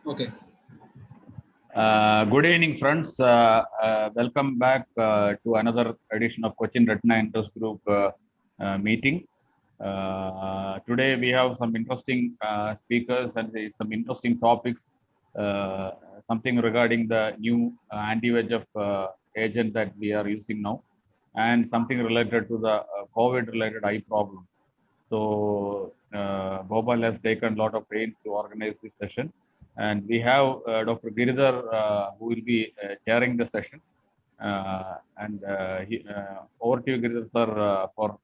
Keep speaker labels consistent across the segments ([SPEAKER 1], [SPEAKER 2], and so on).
[SPEAKER 1] Okay.
[SPEAKER 2] Good evening, friends. Welcome back to another edition of Cochin Retina Interest Group meeting. Today we have some interesting speakers and some interesting topics. Something regarding the new anti-VEGF agent that we are using now, and something related to the COVID-related eye problem. So Gopal has taken a lot of pains to organize this session. And we have Dr. Giridhar who will be chairing the session. Over to you, Giridhar sir, for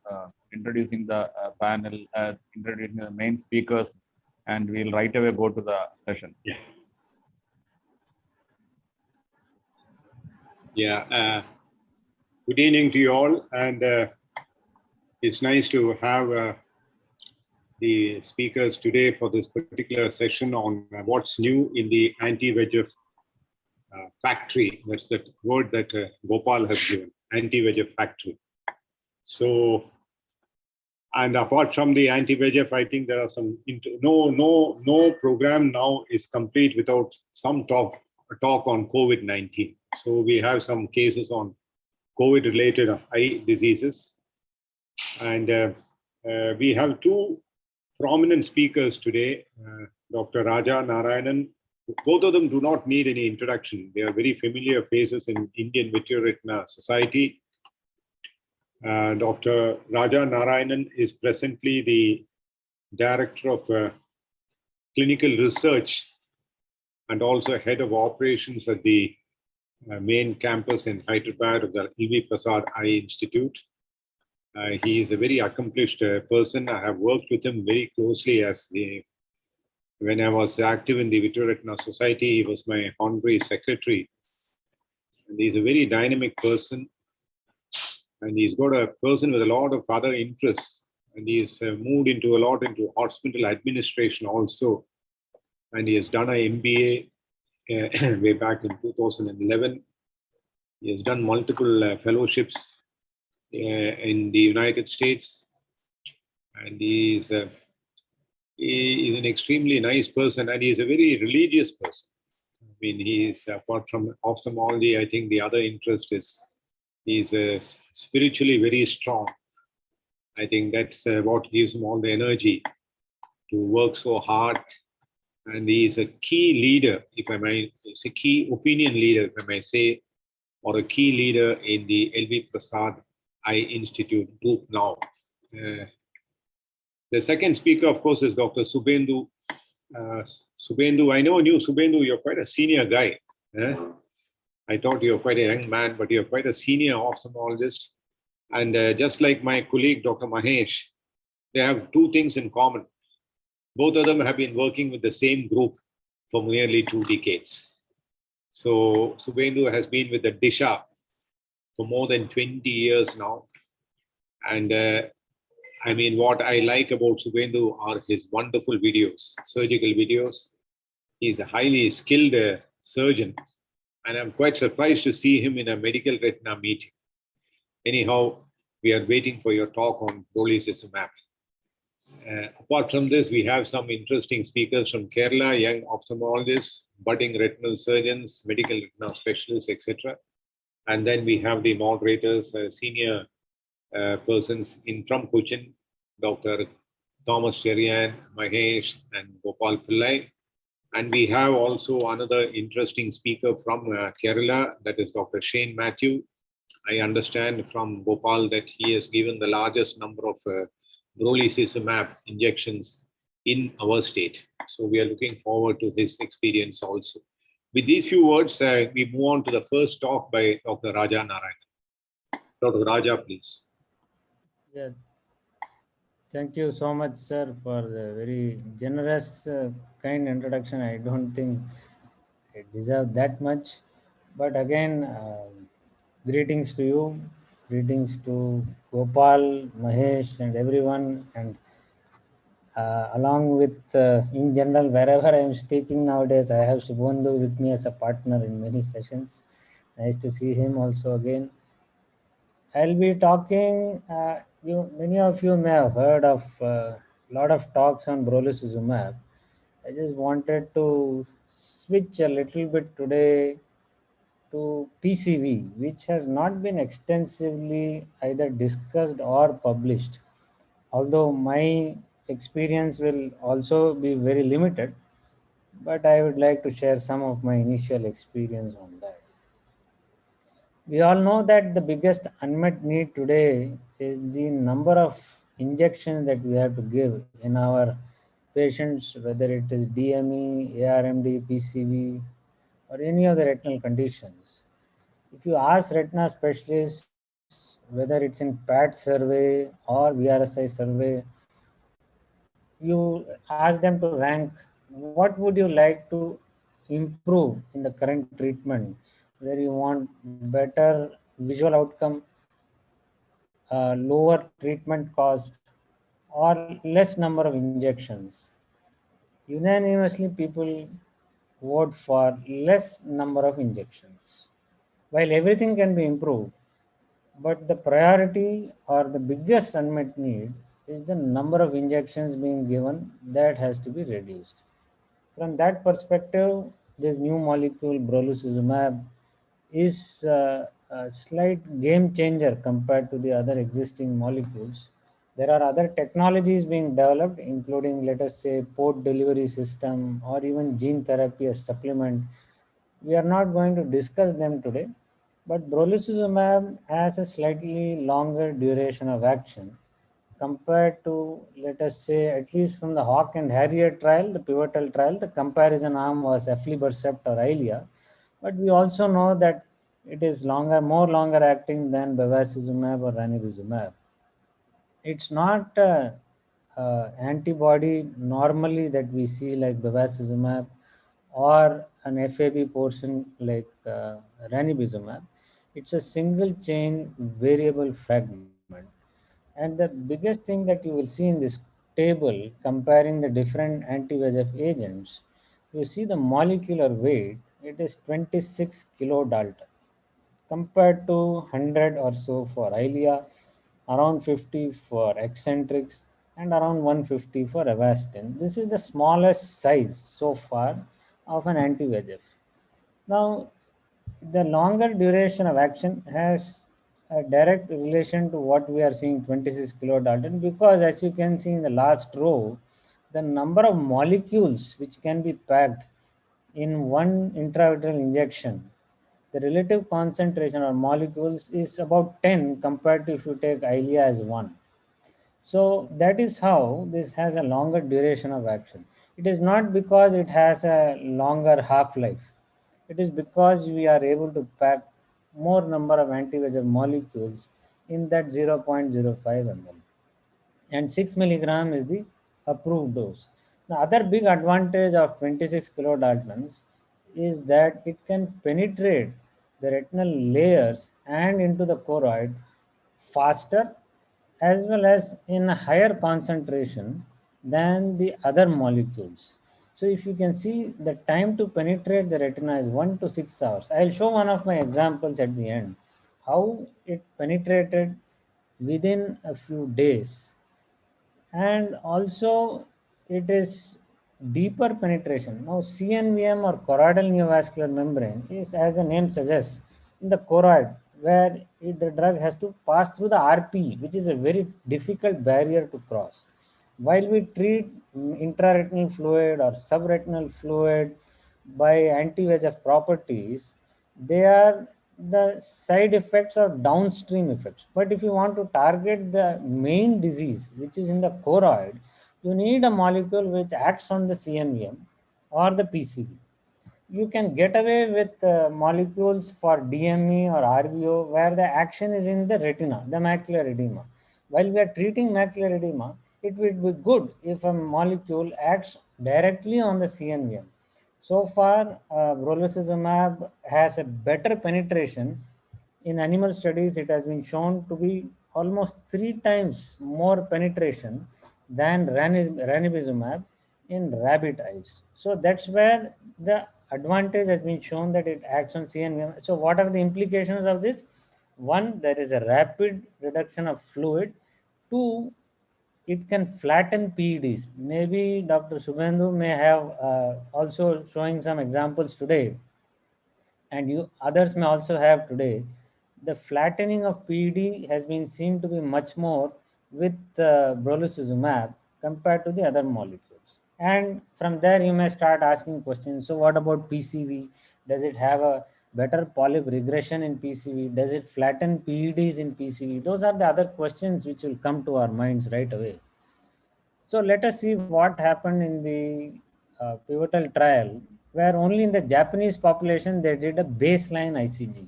[SPEAKER 2] introducing the panel, introducing the main speakers, and we'll right away go to the session.
[SPEAKER 3] Good evening to you all, and it's nice to have the speakers today for this particular session on what's new in the anti-VEGF factory. That's the word that Gopal has given, anti-VEGF factory. So, and apart from the anti-VEGF, I think there are some, no program now is complete without some talk on COVID-19. So we have some cases on COVID-related eye diseases. And we have two prominent speakers today, Dr. Raja Narayanan. Both of them do not need any introduction. They are very familiar faces in Indian Vitreoretina Society. Dr. Raja Narayanan is presently the Director of Clinical Research and also Head of Operations at the main campus in Hyderabad of the LV Prasad Eye Institute. He is a very accomplished person. I have worked with him very closely when I was active in the Vitreoretina Society. He was my honorary secretary. And he's a very dynamic person. And he's got a person with a lot of other interests. And he's moved into hospital administration also. And he has done an MBA way back in 2011. He has done multiple fellowships in the United States, and he is an extremely nice person, and he is a very religious person. I mean, he is, apart from ophthalmology, I think the other interest is he's spiritually very strong. I think that's what gives him all the energy to work so hard. And he is a key leader, if I may, it's a key opinion leader, if I may say, or a key leader in the LV Prasad Eye Institute group now. The second speaker, of course, is Dr. Subhendu. Subhendu, I never knew Subhendu, you're quite a senior guy. I thought you're quite a young man, but you're quite a senior ophthalmologist. And just like my colleague, Dr. Mahesh, they have two things in common. Both of them have been working with the same group for nearly 2 decades. So Subhendu has been with the Disha for more than 20 years now. And I mean, what I like about Subhendu are his wonderful videos, surgical videos. He's a highly skilled surgeon. And I'm quite surprised to see him in a medical retina meeting. Anyhow, we are waiting for your talk on Brolucizumab. Apart from this, we have some interesting speakers from Kerala, young ophthalmologists, budding retinal surgeons, medical retina specialists, etc. And then we have the moderators, senior persons from Cochin, Dr. Thomas Cherian, Mahesh, and Gopal Pillai. And we have also another interesting speaker from Kerala, that is Dr. Shane Matthew. I understand from Gopal that he has given the largest number of Brolucizumab injections in our state. So we are looking forward to his experience also. With these few words, we move on to the first talk by Dr. Raja Narayanan. Dr. Raja, please.
[SPEAKER 4] Yeah. Thank you so much, sir, for the very generous, kind introduction. I don't think it deserves that much. But again, greetings to you, greetings to Gopal, Mahesh, and everyone. And along with, in general, wherever I am speaking nowadays, I have Subhendu with me as a partner in many sessions. Nice to see him also again. I'll be talking, many of you may have heard of a lot of talks on Brolucizumab. I just wanted to switch a little bit today to PCV, which has not been extensively either discussed or published. Although my experience will also be very limited, but I would like to share some of my initial experience on that. We all know that the biggest unmet need today is the number of injections that we have to give in our patients, whether it is DME, ARMD, PCV, or any of the retinal conditions. If you ask retina specialists, whether it's in PAT survey or VRSI survey, you ask them to rank what would you like to improve in the current treatment, whether you want better visual outcome, lower treatment cost, or less number of injections. Unanimously, people vote for less number of injections. While everything can be improved, but the priority or the biggest unmet need is the number of injections being given that has to be reduced. From that perspective, this new molecule Brolucizumab is a slight game changer compared to the other existing molecules. There are other technologies being developed, including, let us say, port delivery system or even gene therapy as supplement. We are not going to discuss them today, but brolucizumab has a slightly longer duration of action compared to, let us say, at least from the Hawk and Harrier trial, the pivotal trial, the comparison arm was aflibercept or Eylea. But we also know that it is more longer acting than bevacizumab or ranibizumab. It's not antibody normally that we see like bevacizumab or an FAB portion like ranibizumab. It's a single chain variable fragment. And the biggest thing that you will see in this table comparing the different anti-VEGF agents, you see the molecular weight, it is 26 kilodalton compared to 100 or so for Eylea, around 50 for eccentrics, and around 150 for Avastin. This is the smallest size so far of an anti-VEGF. Now, the longer duration of action has a direct relation to what we are seeing 26 kilodalton, because as you can see in the last row, the number of molecules which can be packed in one intravitreal injection, the relative concentration of molecules is about 10 compared to if you take Eylea as 1. So that is how this has a longer duration of action. It is not because it has a longer half-life. It is because we are able to pack more number of anti-VEGF molecules in that 0.05 ml. And 6 milligram is the approved dose. The other big advantage of 26 kilodaltons is that it can penetrate the retinal layers and into the choroid faster, as well as in a higher concentration than the other molecules. So if you can see, the time to penetrate the retina is 1 to 6 hours. I'll show one of my examples at the end, how it penetrated within a few days. And also it is deeper penetration. Now CNVM or choroidal neovascular membrane is, as the name suggests, in the choroid, where the drug has to pass through the RP, which is a very difficult barrier to cross. While we treat intraretinal fluid or subretinal fluid by anti-VEGF properties, they are the side effects or downstream effects. But if you want to target the main disease, which is in the choroid, you need a molecule which acts on the CNVM or the PCB. You can get away with molecules for DME or RVO where the action is in the retina, the macular edema. While we are treating macular edema, it would be good if a molecule acts directly on the CNVM. So far, brolucizumab has a better penetration. In animal studies, it has been shown to be almost 3 times more penetration than ranibizumab in rabbit eyes. So that's where the advantage has been shown, that it acts on CNVM. So what are the implications of this? One, there is a rapid reduction of fluid. Two, it can flatten PEDs. Maybe Dr. Subhendu may have also showing some examples today, and you others may also have today. The flattening of PED has been seen to be much more with brolucizumab compared to the other molecules. And from there, you may start asking questions. So, what about PCV? Does it have a better polyp regression in PCV? Does it flatten PEDs in PCV? Those are the other questions which will come to our minds right away. So let us see what happened in the pivotal trial, where only in the Japanese population they did a baseline ICG.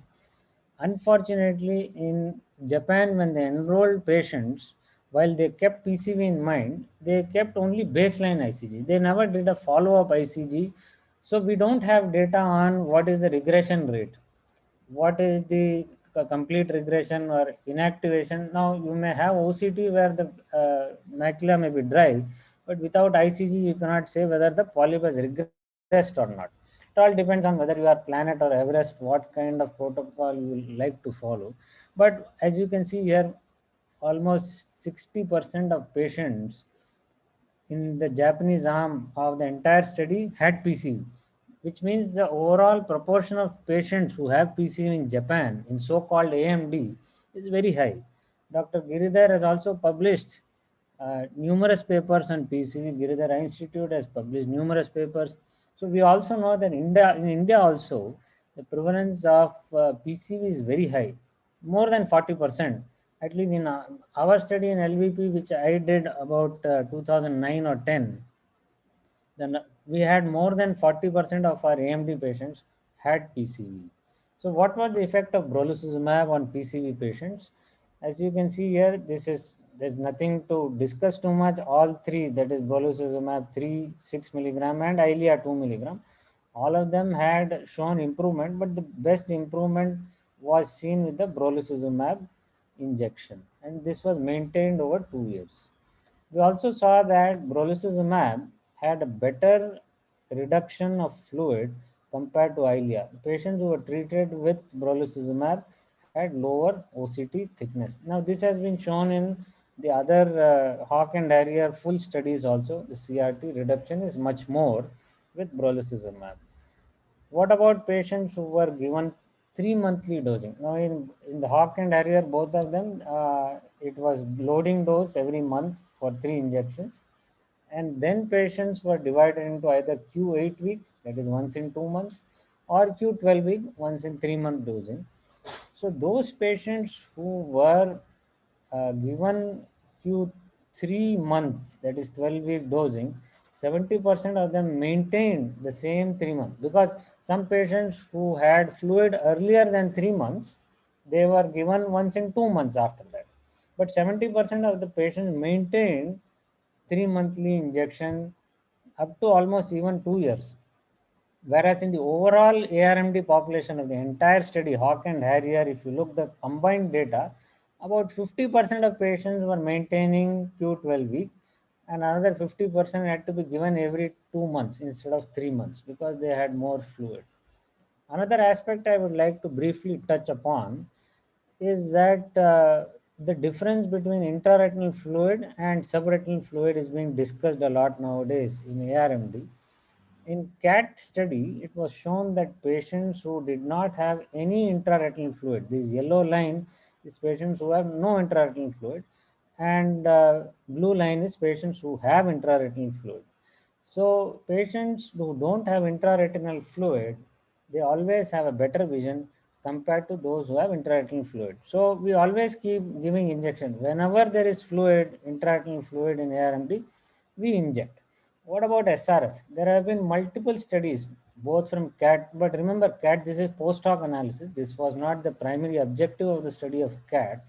[SPEAKER 4] Unfortunately, in Japan, when they enrolled patients, while they kept PCV in mind, they kept only baseline ICG. They never did a follow up ICG. So we don't have data on what is the regression rate, what is the complete regression or inactivation. Now you may have OCT where the macula may be dry, but without ICG you cannot say whether the polyp has regressed or not. It all depends on whether you are Planet or Everest, what kind of protocol you will like to follow. But as you can see here, almost 60% of patients in the Japanese arm of the entire study had PCV, which means the overall proportion of patients who have PCV in Japan in so-called AMD is very high. Dr. Giridhar has also published numerous papers on PCV. Giridhar Institute has published numerous papers. So we also know that in India also, the prevalence of PCV is very high, more than 40%. At least in our study in LVP, which I did about 2009 or 10, then we had more than 40% of our AMD patients had PCV. So what was the effect of brolucizumab on PCV patients? As you can see here, there's nothing to discuss too much. All three, that is brolucizumab 3, 6 milligram and Eylea 2 milligram, all of them had shown improvement, but the best improvement was seen with the brolucizumab injection, and this was maintained over 2 years. We also saw that brolucizumab had a better reduction of fluid compared to Eylea. Patients who were treated with brolucizumab had lower OCT thickness. Now, this has been shown in the other Hawk and Harrier full studies also. The CRT reduction is much more with brolucizumab. What about patients who were given 3 monthly dosing? Now, in the Hawk and Harrier, both of them, it was loading dose every month for 3 injections. And then patients were divided into either Q8 week, that is once in 2 months, or Q12 week, once in 3 month dosing. So those patients who were given Q3 months, that is 12-week dosing, 70% of them maintained the same 3 months, because some patients who had fluid earlier than 3 months, they were given once in 2 months after that. But 70% of the patients maintained 3 monthly injection up to almost even 2 years. Whereas in the overall ARMD population of the entire study, Hawk and Harrier, if you look the combined data, about 50% of patients were maintaining Q12 week, and another 50% had to be given every 2 months instead of 3 months because they had more fluid. Another aspect I would like to briefly touch upon is that the difference between intraretinal fluid and subretinal fluid is being discussed a lot nowadays in ARMD. In CAT study, it was shown that patients who did not have any intraretinal fluid, this yellow line is patients who have no intraretinal fluid, and blue line is patients who have intraretinal fluid. So patients who don't have intraretinal fluid, they always have a better vision compared to those who have intraretinal fluid. So we always keep giving injection. Whenever there is fluid, intraretinal fluid in ARMD, we inject. What about SRF? There have been multiple studies, both from CAT, but remember CAT, this is post-hoc analysis. This was not the primary objective of the study of CAT,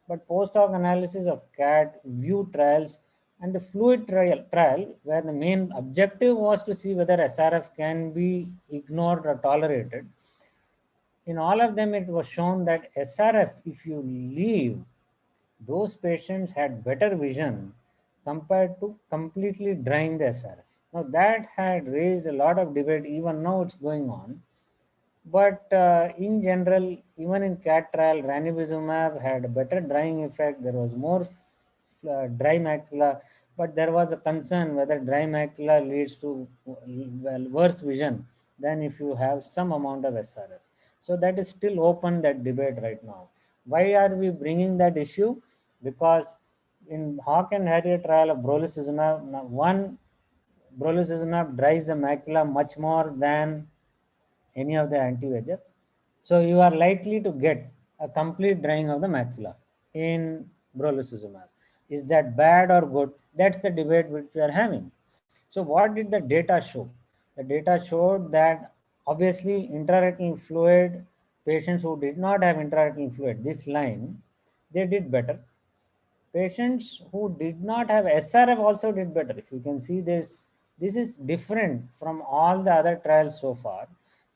[SPEAKER 4] but post-hoc analysis of CAT, VIEW trials, and the fluid trial, where the main objective was to see whether SRF can be ignored or tolerated. In all of them, it was shown that SRF, if you leave, those patients had better vision compared to completely drying the SRF. Now, that had raised a lot of debate, even now it's going on. But in general, even in CAT trial, ranibizumab had a better drying effect. There was more dry macula, but there was a concern whether dry macula leads to worse vision than if you have some amount of SRF. So that is still open, that debate right now. Why are we bringing that issue? Because in Hawk and Harrier trial of brolucizumab, one brolucizumab dries the macula much more than any of the anti-VEGF. So you are likely to get a complete drying of the macula in brolucizumab. Is that bad or good? That's the debate which we are having. So what did the data show? The data showed that obviously intraretinal fluid, patients who did not have intraretinal fluid, this line, they did better. Patients who did not have SRF also did better. If you can see this, this is different from all the other trials so far.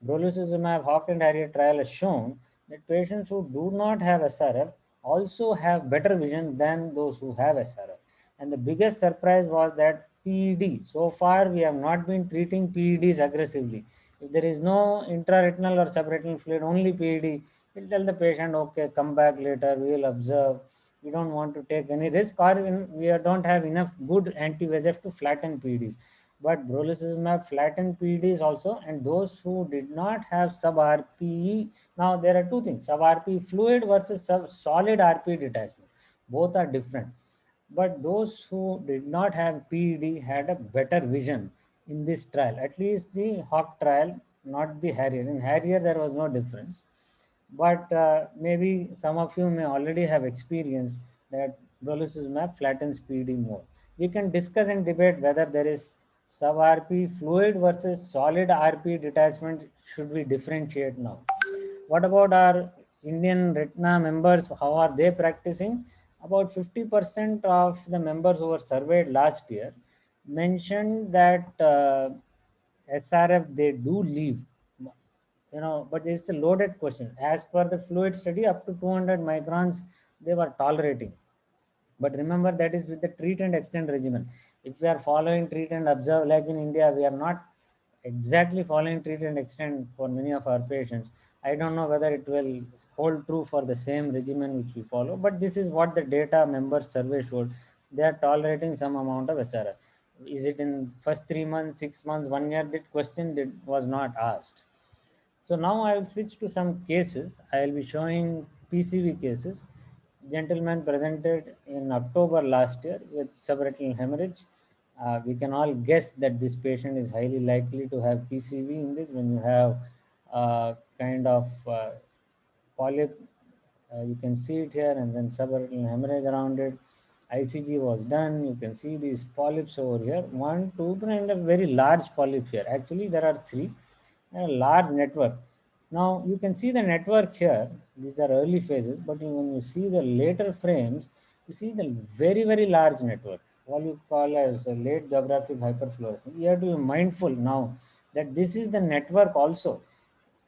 [SPEAKER 4] Brolucizumab Hawk and Harrier trial has shown that patients who do not have SRF also have better vision than those who have SRF. And the biggest surprise was that PED. So far, we have not been treating PEDs aggressively. If there is no intraretinal or subretinal fluid, only PED, we'll tell the patient, okay, come back later, we will observe. We don't want to take any risk, or we don't have enough good anti-VEGF to flatten PEDs. But brolucizumab flattened PEDs also, and those who did not have sub-RPE, now there are two things, sub-RPE fluid versus solid RPE detachment. Both are different. But those who did not have PED had a better vision in this trial, at least the Hawk trial, not the Harrier. In Harrier, there was no difference. But maybe some of you may already have experienced that brolucizumab flattens PED more. We can discuss and debate whether there is sub-RP fluid versus solid RP detachment. Should we differentiate now? What about our Indian Retina members? How are they practicing? About 50% of the members who were surveyed last year mentioned that SRF they do leave. But it's a loaded question. As per the fluid study, up to 200 microns they were tolerating. But remember, that is with the treat and extend regimen. If we are following treat and observe, like in India, we are not exactly following treat and extend for many of our patients. I don't know whether it will hold true for the same regimen which we follow, but this is what the data members survey showed. They are tolerating some amount of SRF. Is it in first 3 months, 6 months, 1 year? That question was not asked. So now I will switch to some cases. I will be showing PCV cases. Gentleman presented in October last year with subretinal hemorrhage. We can all guess that this patient is highly likely to have PCV in this when you have kind of polyp. You can see it here, and then subretinal hemorrhage around it. ICG was done. You can see these polyps over here. 1, 2, 3, and a very large polyp here. Actually, there are 3. A large network. Now you can see the network here. These are early phases, but when you see the later frames, you see the very large network, what you call as a late geographic hyperfluorescence. You have to be mindful now that this is the network also.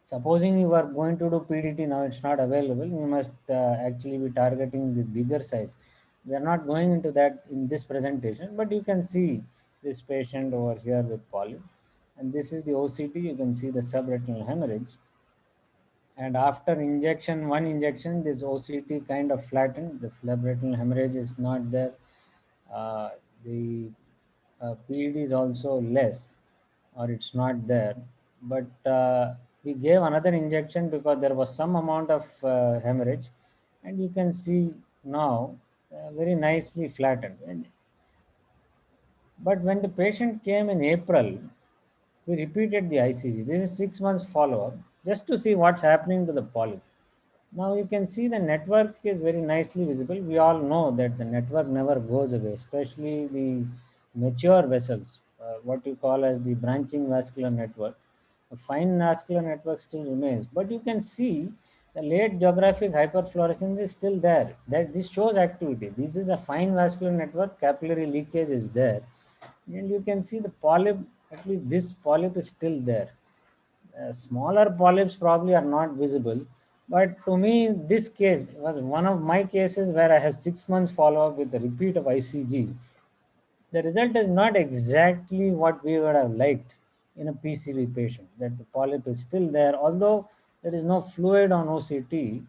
[SPEAKER 4] Supposing you are going to do PDT now, it's not available. You must actually be targeting this bigger size. We are not going into that in this presentation, but you can see this patient over here with polyp. And this is the OCT. You can see the subretinal hemorrhage. And after injection, one injection, this OCT kind of flattened. The subretinal hemorrhage is not there. The PED is also less, or it's not there. But we gave another injection because there was some amount of hemorrhage. And you can see now very nicely flattened. But when the patient came in April, we repeated the ICG. This is 6 months follow-up just to see what's happening to the polyp. Now you can see the network is very nicely visible. We all know that the network never goes away, especially the mature vessels, what you call as the branching vascular network. A fine vascular network still remains, but you can see the late geographic hyperfluorescence is still there. That this shows activity. This is a fine vascular network. Capillary leakage is there, and you can see the polyp. At least this polyp is still there. Smaller polyps probably are not visible, but to me this case was one of my cases where I have 6 months follow-up with a repeat of ICG. The result is not exactly what we would have liked in a PCV patient, that the polyp is still there, although there is no fluid on OCT.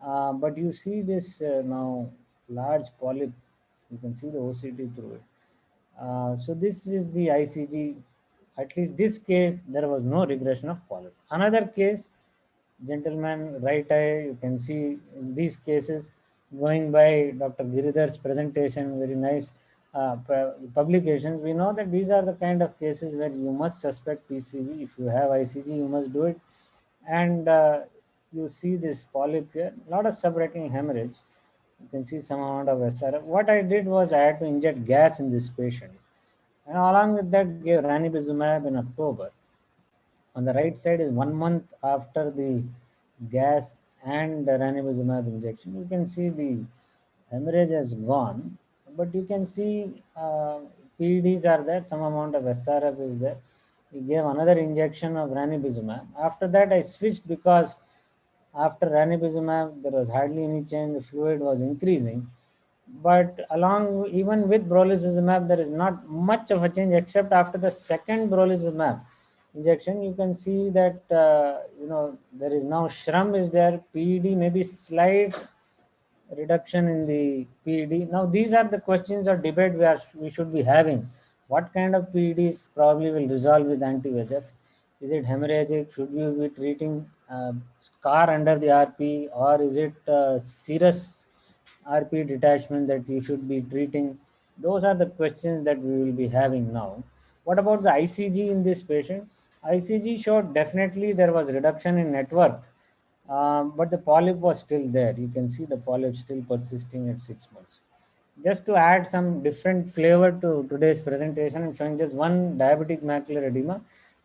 [SPEAKER 4] But you see this now large polyp You can see the OCT through it. So this is the ICG. At least this case, there was no regression of polyp. Another case, gentleman, right eye, you can see in these cases, going by Dr. Giridhar's presentation, very nice publications, we know that these are the kind of cases where you must suspect PCV. If you have ICG, you must do it. And you see this polyp here, a lot of subretinal hemorrhage. You can see some amount of SRF. What I did was I had to inject gas in this patient. And along with that, gave ranibizumab in October. On the right side is 1 month after the gas and the ranibizumab injection. You can see the hemorrhage has gone, but you can see PEDs are there, some amount of SRF is there. We gave another injection of ranibizumab. After that, I switched because after ranibizumab, there was hardly any change. The fluid was increasing. But along, even with brolucizumab, there is not much of a change except after the second brolucizumab injection. You can see that there is now shrum is there, PED, maybe slight reduction in the PED. Now these are the questions or debate we should be having. What kind of PEDs probably will resolve with anti-VEGF? Is it hemorrhagic? Should we be treating scar under the RP, or is it serous RP detachment that you should be treating? Those are the questions that we will be having now. What about the ICG in this patient? ICG showed definitely there was reduction in network, but the polyp was still there. You can see the polyp still persisting at 6 months. Just to add some different flavor to today's presentation, I'm showing just one diabetic macular edema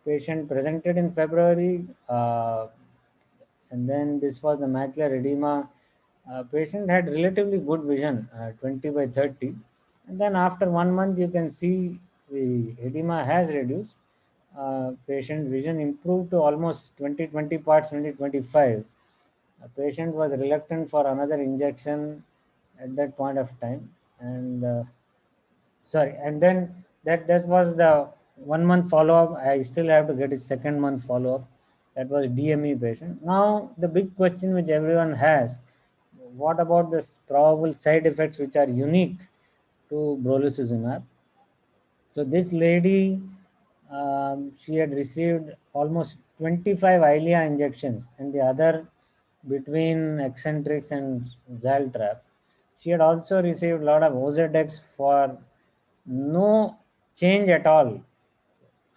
[SPEAKER 4] patient presented in February. And then this was the macular edema. Patient had relatively good vision, 20 by 30. And then after 1 month, you can see the edema has reduced. Patient vision improved to almost 20/20 parts, 20/25. A patient was reluctant for another injection at that point of time. And sorry, and then that was the 1 month follow-up. I still have to get his second month follow-up. That was DME patient. Now the big question which everyone has, what about the probable side effects which are unique to brolucizumab? So this lady, she had received almost 25 Eylea injections, and the other between eccentrics and Zaltrap. She had also received a lot of Ozurdex for no change at all.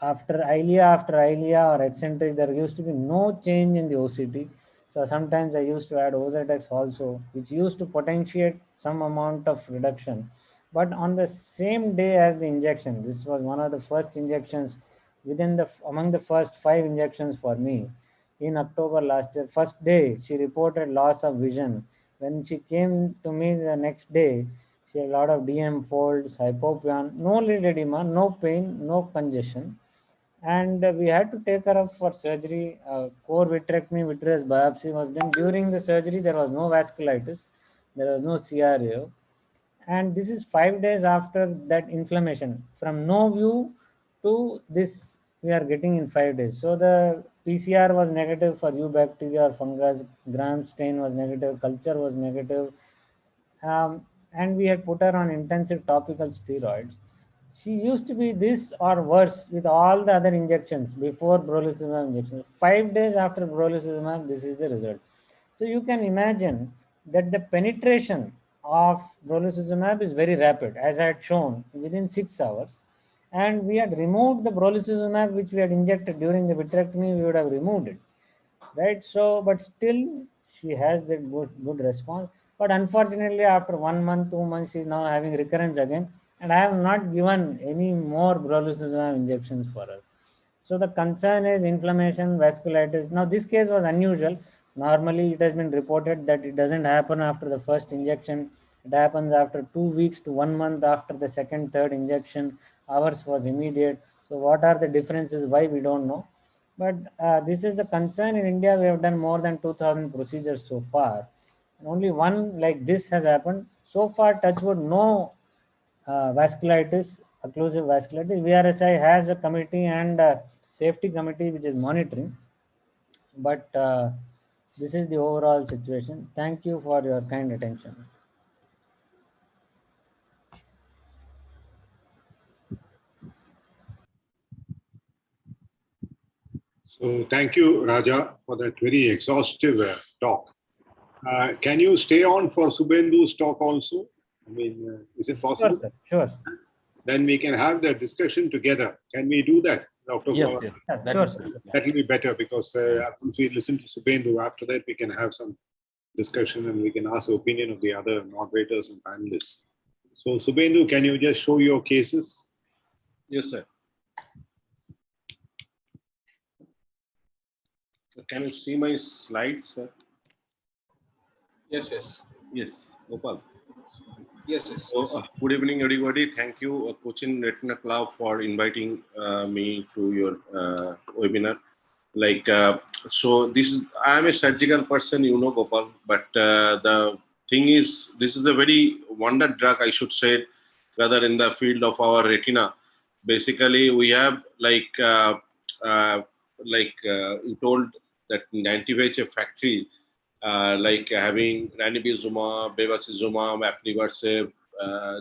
[SPEAKER 4] After Eylea or eccentric, there used to be no change in the OCT. So sometimes I used to add Ozurdex also, which used to potentiate some amount of reduction. But on the same day as the injection, this was one of the first injections among the first 5 injections for me in October last year. First day, she reported loss of vision. When she came to me the next day, she had a lot of DM folds, hypopyon, no lid edema, no pain, no congestion. And we had to take her up for surgery. Core vitrectomy, vitreous biopsy was done. During the surgery, there was no vasculitis, there was no CRO. And this is 5 days after that inflammation. From no view to this, we are getting in 5 days. So the PCR was negative for U bacteria or fungus, gram stain was negative, culture was negative, and we had put her on intensive topical steroids. She used to be this or worse with all the other injections before brolucizumab injection. 5 days after brolucizumab, this is the result. So you can imagine that the penetration of brolucizumab is very rapid, as I had shown within 6 hours. And we had removed the brolucizumab which we had injected during the vitrectomy, we would have removed it, right? So, but still she has that good response. But unfortunately, after 1 month, 2 months, she is now having recurrence again, and I have not given any more brolucizumab injections for her. So the concern is inflammation, vasculitis. Now this case was unusual. Normally, it has been reported that it doesn't happen after the first injection. It happens after 2 weeks to 1 month after the second, third injection. Ours was immediate. So what are the differences? Why, we don't know. But this is the concern in India. We have done more than 2,000 procedures so far. And only one like this has happened. So far, touch wood, no vasculitis, occlusive vasculitis. VRSI has a committee and a safety committee which is monitoring. But this is the overall situation. Thank you for your kind attention.
[SPEAKER 3] So thank you, Raja, for that very exhaustive talk. Can you stay on for Subendu's talk also? I mean, is it possible?
[SPEAKER 4] Sure, sir.
[SPEAKER 3] Then we can have the discussion together. Can we do that, Dr.
[SPEAKER 2] Yes,
[SPEAKER 3] Flora?
[SPEAKER 2] yes.
[SPEAKER 4] Yeah,
[SPEAKER 2] That
[SPEAKER 4] sure,
[SPEAKER 2] is
[SPEAKER 4] sir.
[SPEAKER 2] good.
[SPEAKER 3] That will be better because once we listen to Subendu, after that we can have some discussion and we can ask the opinion of the other moderators and panelists. So Subendu, can you just show your cases?
[SPEAKER 1] Yes, sir. Can you see my slides, sir?
[SPEAKER 5] Yes, yes.
[SPEAKER 1] Yes, Gopal.
[SPEAKER 5] Yes, yes.
[SPEAKER 1] So, good evening, everybody. Thank you, Cochin Retina Club, for inviting me to your webinar. Like, so this is, I am a surgical person, you know, Gopal, but the thing is, this is a very wonder drug, I should say, rather in the field of our retina. Basically, we have you told that in anti-VEGF factory, like having ranibizumab, bevacizumab, aflibercept,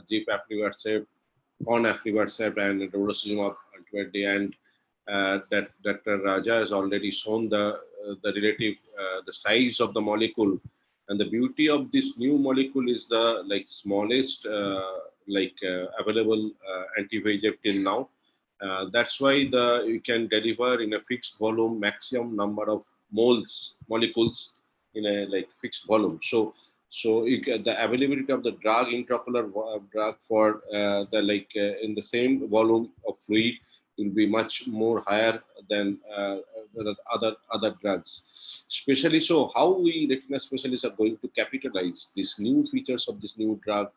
[SPEAKER 1] jeep aflibercept, con aflibercept, and Brolucizumab ultimately, and that Dr. Raja has already shown the relative the size of the molecule, and the beauty of this new molecule is the smallest available anti-VEGF till now. That's why you can deliver in a fixed volume maximum number of molecules in a fixed volume. So you get the availability of the drug, intraocular drug for in the same volume of fluid will be much more higher than the other drugs. Especially so, how we retina specialists are going to capitalize these new features of this new drug,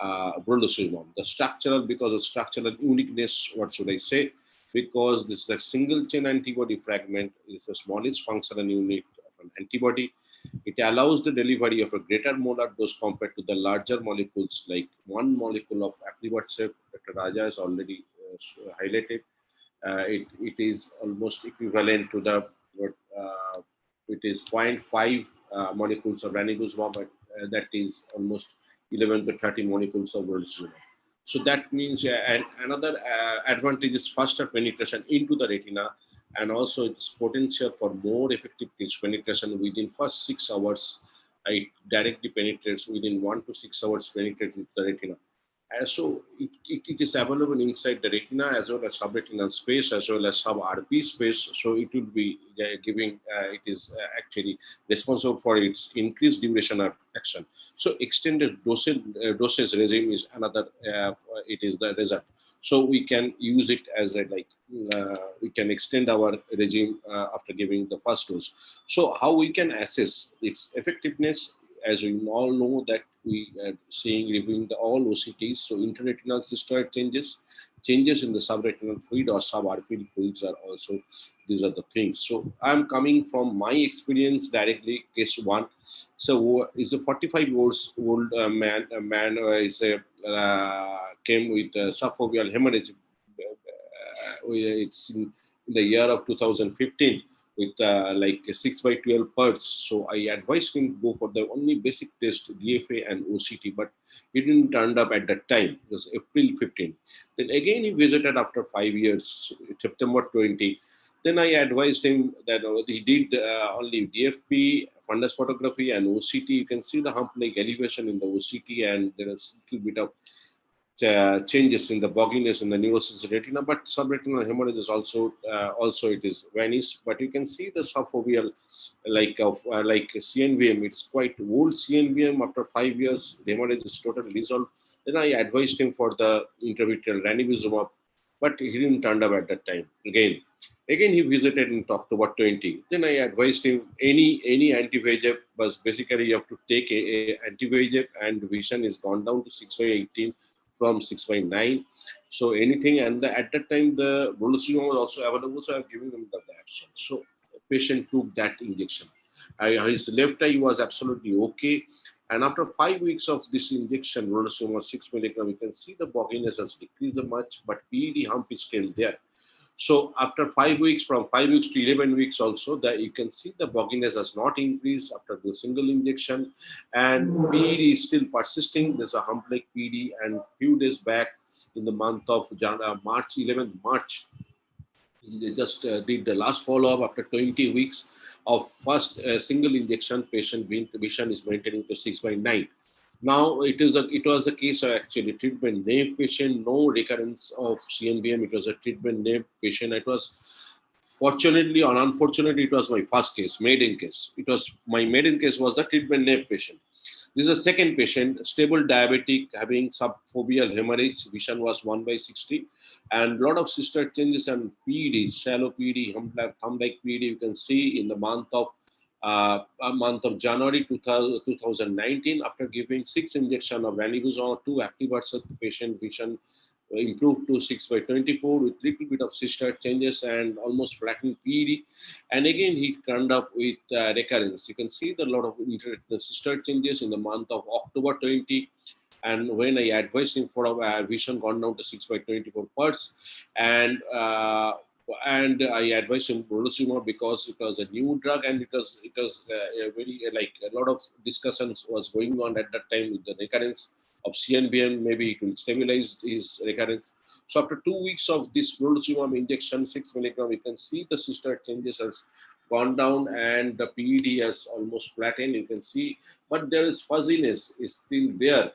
[SPEAKER 1] Brolucizumab. The structural, because of structural uniqueness, what should I say? Because this is a single chain antibody fragment, is the smallest functional unit of an antibody. It allows the delivery of a greater molar dose compared to the larger molecules, like one molecule of aflibercept, Dr. Raja has already highlighted. It is almost equivalent to the it is 0.5 molecules of ranibizumab, but that is almost 11 to 30 molecules of Brolucizumab. So that means and another advantage is faster penetration into the retina, and also its potential for more effective penetration within first 6 hours. It directly penetrates within 1 to 6 hours, penetrates into the retina. So it is available inside the retina as well as subretinal space as well as sub-RP space. So it will be giving, it is actually responsible for its increased duration of action. So extended dosage regime is another, it is the result. So we can use it as a we can extend our regime after giving the first dose. So how we can assess its effectiveness? As we all know that we are reviewing all OCTs, so intraretinal cystoid changes in the subretinal fluid or sub-RP fluids are also, these are the things. So I'm coming from my experience directly, case one. So is a 45 years old man, came with subfoveal hemorrhage. It's in the year of 2015. With 6/12 pulse. So I advised him to go for the only basic test, DFA and OCT, but he didn't turn up at that time. It was April 15. Then again he visited after 5 years, September 20. Then I advised him that he did only DFP, fundus photography and OCT. You can see the hump-like elevation in the OCT, and there is a little bit of changes in the bogginess in the neurosis retina, but subretinal hemorrhage is also it is vanished. But you can see the subfoveal like CNVM. It's quite old CNVM. After 5 years, the hemorrhage is totally resolved. Then I advised him for the intravitreal ranibizumab, but he didn't turn up at that time. Again he visited in October 20. Then I advised him any anti-VEGF, but basically you have to take a anti-VEGF, and vision is gone down to 6/18 from 6/9. So anything, and at that time the Brolucizumab was also available, so I'm giving them the action. So the patient took that injection. His left eye was absolutely okay. And after 5 weeks of this injection, Brolucizumab 6 milligram, you can see the bogginess has decreased much, but PED hump is still there. So after 5 weeks, from 5 weeks to 11 weeks also, that you can see the bogginess has not increased after the single injection, and PED is still persisting. There's a hump-like PED, and few days back in the month of March, 11th March, They just did the last follow-up after 20 weeks of first single injection. Patient vision is maintaining to 6/9. Now it was a case of actually treatment naive patient, no recurrence of CNVM. It was a treatment naive patient. It was fortunately or unfortunately, it was my first case, maiden case. It was my maiden case was the treatment naive patient. This is a second patient, stable diabetic, having subfoveal hemorrhage. Vision was 1/60, and lot of cystoid changes and PED, shallow PED, thumb-like PED. You can see in the month of January 2019, after giving 6 injections of ranibizumab, 2 aflibercept, the patient vision improved to 6/24 with little bit of cystoid changes and almost flattened PED. And again, he turned up with recurrence. You can see the lot of cystoid changes in the month of October 20. And when I advised him for a vision gone down to 6/24 parts, and I advised him Brolucizumab because it was a new drug and it was a very like a lot of discussions was going on at that time with the recurrence of CNVM. Maybe it will stabilize his recurrence. So after 2 weeks of this Brolucizumab injection, 6 milligram, we can see the cystoid changes has gone down and the PED has almost flattened. You can see, but there is fuzziness is still there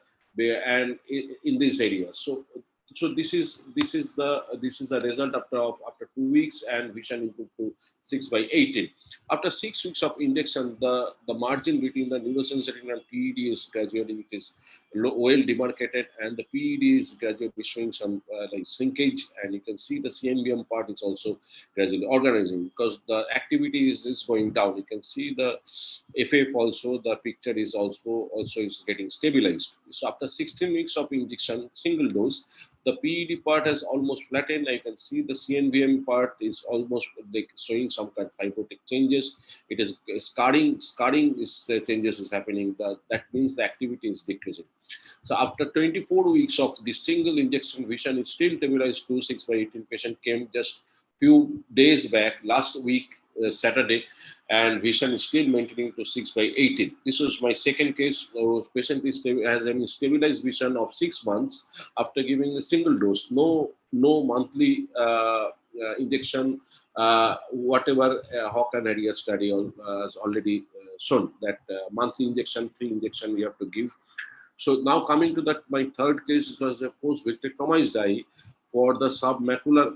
[SPEAKER 1] and in this area. So this is the result after 2 weeks, and vision improved to 6/18. After 6 weeks of injection, the margin between the neurosensitivity and PED is gradually well demarcated, and the PED is gradually showing some like shrinkage, and you can see the CNVM part is also gradually organizing because the activity is going down. You can see the FF also, the picture is also is getting stabilized. So after 16 weeks of injection, single dose, the PED part has almost flattened. I can see the CNVM part is almost like showing some kind of fibrotic changes. It is scarring is changes is happening. That means the activity is decreasing. So after 24 weeks of the single injection, vision is still stabilized to 6/18. Patient came just few days back, last week, Saturday, and vision is still maintaining to 6/18. This was my second case. Patient has a stabilized vision of 6 months after giving a single dose. No monthly injection. Whatever Hawk and Harrier study has already shown that monthly injection, 3 injection we have to give. So now coming to that, my third case was a post-vitrectomized eye for the submacular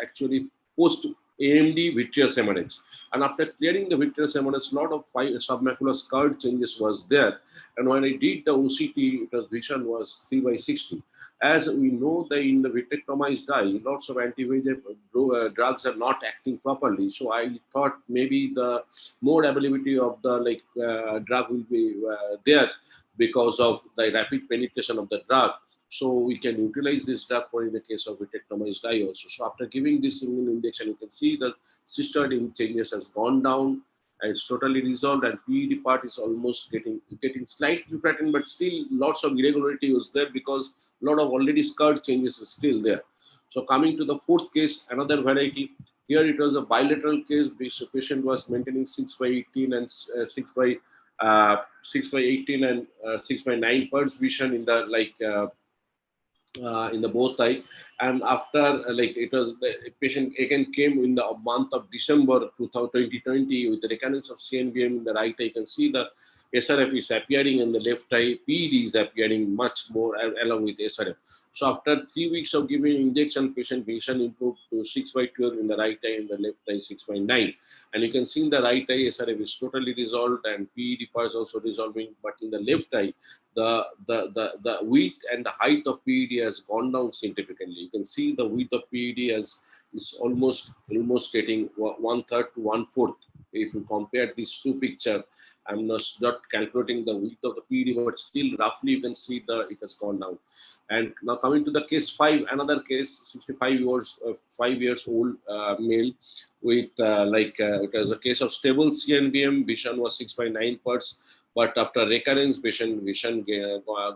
[SPEAKER 1] actually post AMD vitreous hemorrhage. And after clearing the vitreous hemorrhage, a lot of submacular scarred changes was there. And when I did the OCT, vision was 3/60. As we know that in the vitrectomized eye, lots of anti-VEGF drugs are not acting properly. So I thought maybe the more availability of the drug will be there because of the rapid penetration of the drug. So we can utilize this drug for in the case of vitrectomized eye also. So after giving this single injection, you can see the cystoid changes has gone down and it's totally resolved, and PED part is almost getting slightly flattened, but still lots of irregularity was there because a lot of already scarred changes is still there. So coming to the fourth case, another variety. Here it was a bilateral case. The patient was maintaining 6/18 and 6/18 and 6/9 Pert's vision in the in the both eye. And after it was the patient again came in the month of December 2020 with the recurrence of CNVM in the right eye. You can see the SRF is appearing in the left eye, PED is appearing much more along with SRF. So after 3 weeks of giving injection, patient vision improved to 6/12 in the right eye, in the left eye 6/9. And you can see in the right eye SRF is totally resolved and PED part is also resolving. But in the left eye, the width and the height of PED has gone down significantly. You can see the width of PED is almost getting 1/3 to 1/4. If you compare these two pictures, I'm not calculating the width of the PED, but still roughly you can see it has gone down. And now coming to the case 5, another case, 5 years old male with it was a case of stable CNVM. Vision was 6/9 Pert's. But after recurrence, patient vision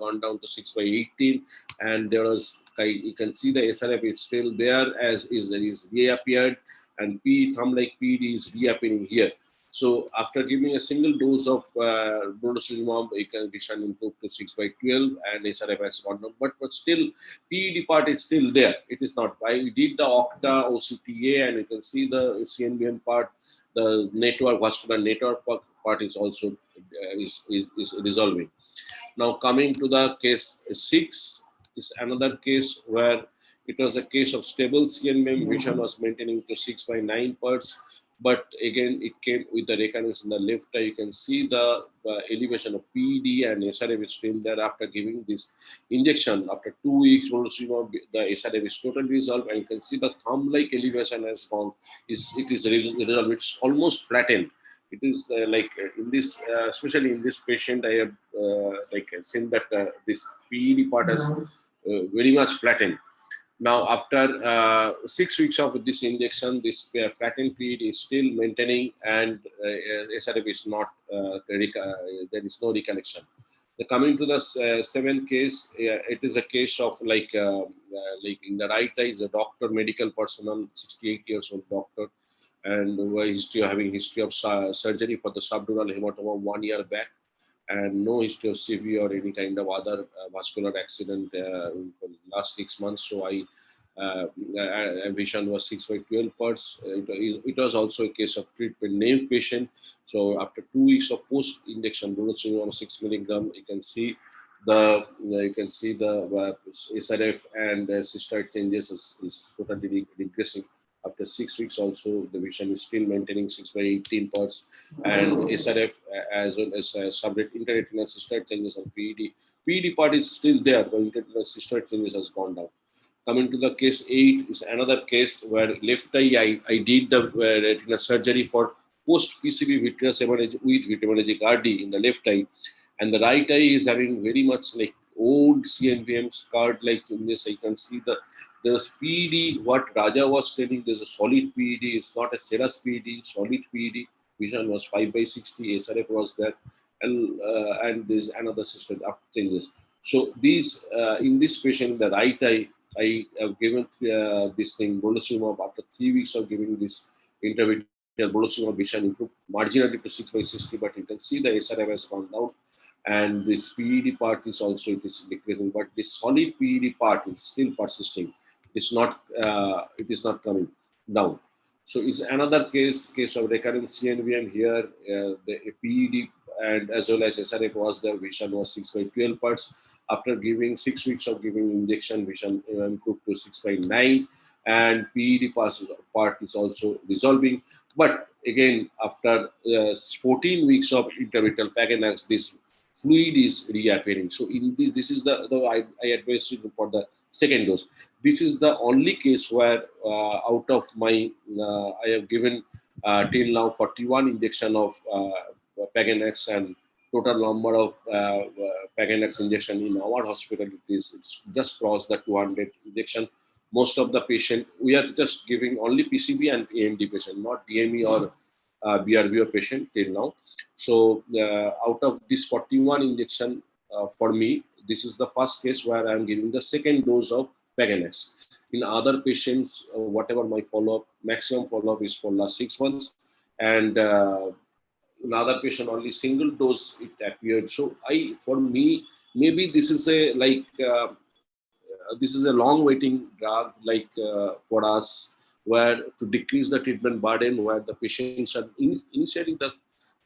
[SPEAKER 1] gone down to 6/18, and there was you can see the SRF is still there as is reappeared, and thumb-like PED is reappearing here. So after giving a single dose of Brolucizumab, vision improved to 6/12 and SRF has gone down. But still, PED part is still there. It is not. I did the OCTA, OCTA, and you can see the CNVM part, the network, vascular network part is also is resolving. Now coming to the case 6 is another case where it was a case of stable CNVM, vision was maintaining to 6/9 parts, but again it came with the recurrence in the left eye. You can see the elevation of PED and SRF is still there after giving this injection. After 2 weeks, the SRF is totally resolved, and you can see the thumb-like elevation has gone. It is resolved. It's almost flattened. It is in this, especially in this patient, I have seen that this PED part has very much flattened. Now, after 6 weeks of this injection, this flattened PED is still maintaining, and SRF is not, there is no reconnection. Coming to the 7th case, it is a case of like in the right eye is a doctor, medical personnel, 68 years old doctor, and having history of surgery for the subdural hematoma 1 year back, and no history of CV or any kind of other vascular accident in the last 6 months. So vision was 6/12 parts. It was also a case of treatment naive patient. So after 2 weeks of post injection Brolucizumab 6 milligram, you can see the SRF and cystoid changes is totally regressing. After 6 weeks, also the vision is still maintaining 6/18 parts, and SRF as well as intraretinal cystoid changes and PED. PED part is still there, but intraretinal cystoid changes has gone down. Coming to the case 8 is another case where left eye I did the retina surgery for post PCB vitreous hemorrhage with hemorrhagic RD in the left eye, and the right eye is having very much like old CNVM scarred. Like in this, I can see there's PED. What Raja was telling, there's a solid PED. It's not a serous PED, solid PED. Vision was 5/60. SRF was there, and there's another system up changes. So these in this patient, the right eye, I have given this thing Brolucizumab. After 3 weeks of giving this intravitreal Brolucizumab, vision improved marginally to 6/60, but you can see the SRF has gone down, and this PED part is also decreasing. But this solid PED part is still persisting. It's not. It is not coming down. So it's another case of recurrent CNVM here. The PED and as well as SRF was there. Vision was 6/12 parts. After giving 6 weeks of giving injection, vision improved to 6/9, and PED part is also resolving. But again, after 14 weeks of intravitreal Paganax, this fluid is reappearing. So in this is I advise you for the second dose. This is the only case where out of my I have given till now 41 injection of Paganax, and total number of Paganax injection in our hospital it's just crossed the 200 injection. Most of the patient, we are just giving only PCB and AMD patient, not DME or BRVO patient till now. So out of this 41 injection for me, this is the first case where I am giving the second dose of Paganax. In other patients, whatever my follow-up, maximum follow-up is for last 6 months, and in other patient only single dose it appeared. So for me, maybe this is a this is a long waiting drug for us, where to decrease the treatment burden, where the patients are initiating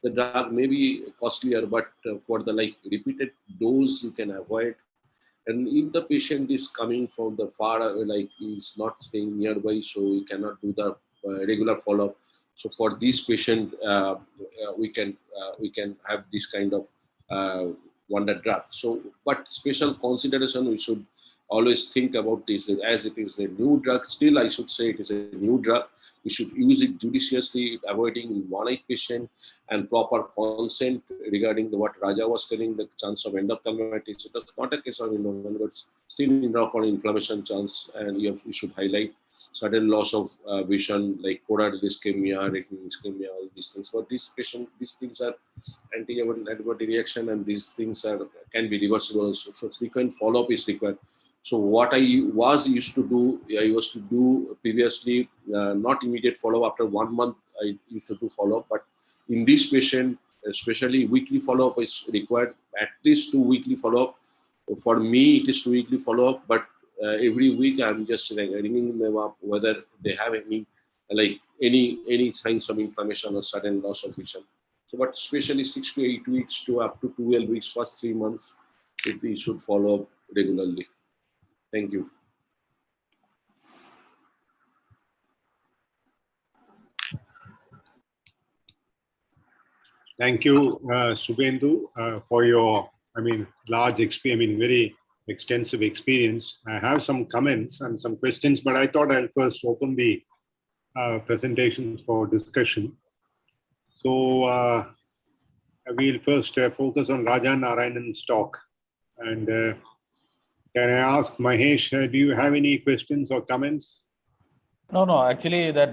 [SPEAKER 1] the drug may be costlier, but for the repeated dose you can avoid. And if the patient is coming from the far, is not staying nearby, so we cannot do the regular follow-up. So for this patient, we can have this kind of wonder drug. So, but special consideration we should always think about this, as it is a new drug. Still, I should say it is a new drug. We should use it judiciously, avoiding in one-eye patient, and proper consent regarding what Raja was telling, the chance of endophthalmitis. It was not a case of involvement, but still intraocular inflammation chance, and you should highlight sudden loss of vision, like choroidal ischemia, retinal ischemia, all these things. For this patient, these things are antibody reaction, and these things can be reversible. So frequent follow-up is required. So what I used to do previously, not immediate follow-up. After 1 month, I used to do follow-up, but in this patient, especially weekly follow-up is required, at least 2 weekly follow-up. For me, it is 2 weekly follow-up, but every week I'm just ringing them up whether they have any signs of inflammation or sudden loss of vision. So, but especially 6 to 8 weeks to up to 12 weeks, first 3 months, we should follow up regularly. Thank you.
[SPEAKER 3] Thank you, Subendu, for your, large experience, very extensive experience. I have some comments and some questions, but I thought I'll first open the presentation for discussion. So we'll first focus on Raja Narayanan's talk. And can I ask Mahesh, do you have any questions or comments?
[SPEAKER 2] No. Actually, that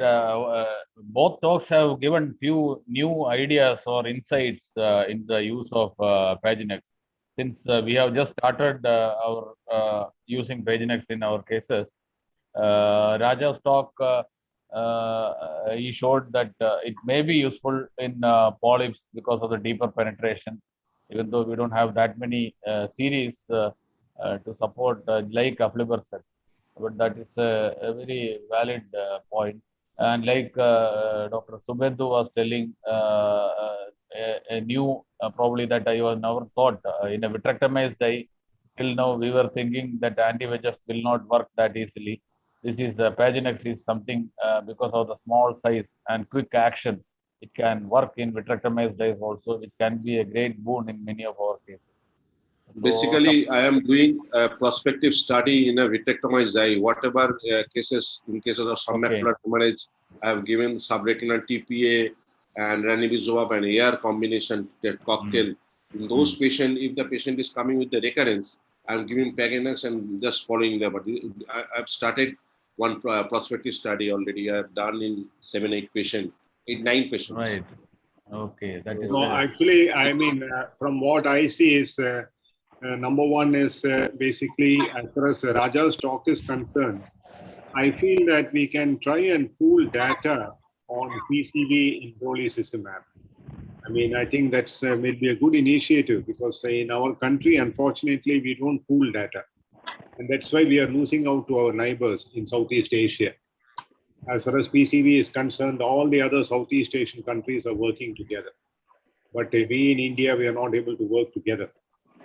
[SPEAKER 2] both talks have given few new ideas or insights in the use of Paginex. Since we have just started our using Paginex in our cases, Raja's talk, he showed that it may be useful in polyps because of the deeper penetration, even though we don't have that many series to support like aflibercept. But that is a very valid point. And like Dr. Subendu was telling, a new probably that I was never thought in a vitrectomized eye. Till now, we were thinking that anti-VEGF will not work that easily. This is Paginex is something because of the small size and quick action. It can work in vitrectomized eyes also, which can be a great boon in many of our cases.
[SPEAKER 1] Basically, I am doing a prospective study in a vitrectomized eye. Whatever cases of submacular hemorrhage, I have given subretinal TPA and ranibizumab and AR combination cocktail. In those patients, if the patient is coming with the recurrence, I'm giving Paginex and just following them. But I've started one prospective study already. I've done in 7-8 patients, 9 patients.
[SPEAKER 2] Right. Okay. That is.
[SPEAKER 3] No, actually, from what I see is. Number one is basically, as far as Raja's talk is concerned, I feel that we can try and pool data on PCV in Brolucizumab. I think that's maybe a good initiative because in our country, unfortunately, we don't pool data. And that's why we are losing out to our neighbors in Southeast Asia. As far as PCV is concerned, all the other Southeast Asian countries are working together. But we in India, we are not able to work together.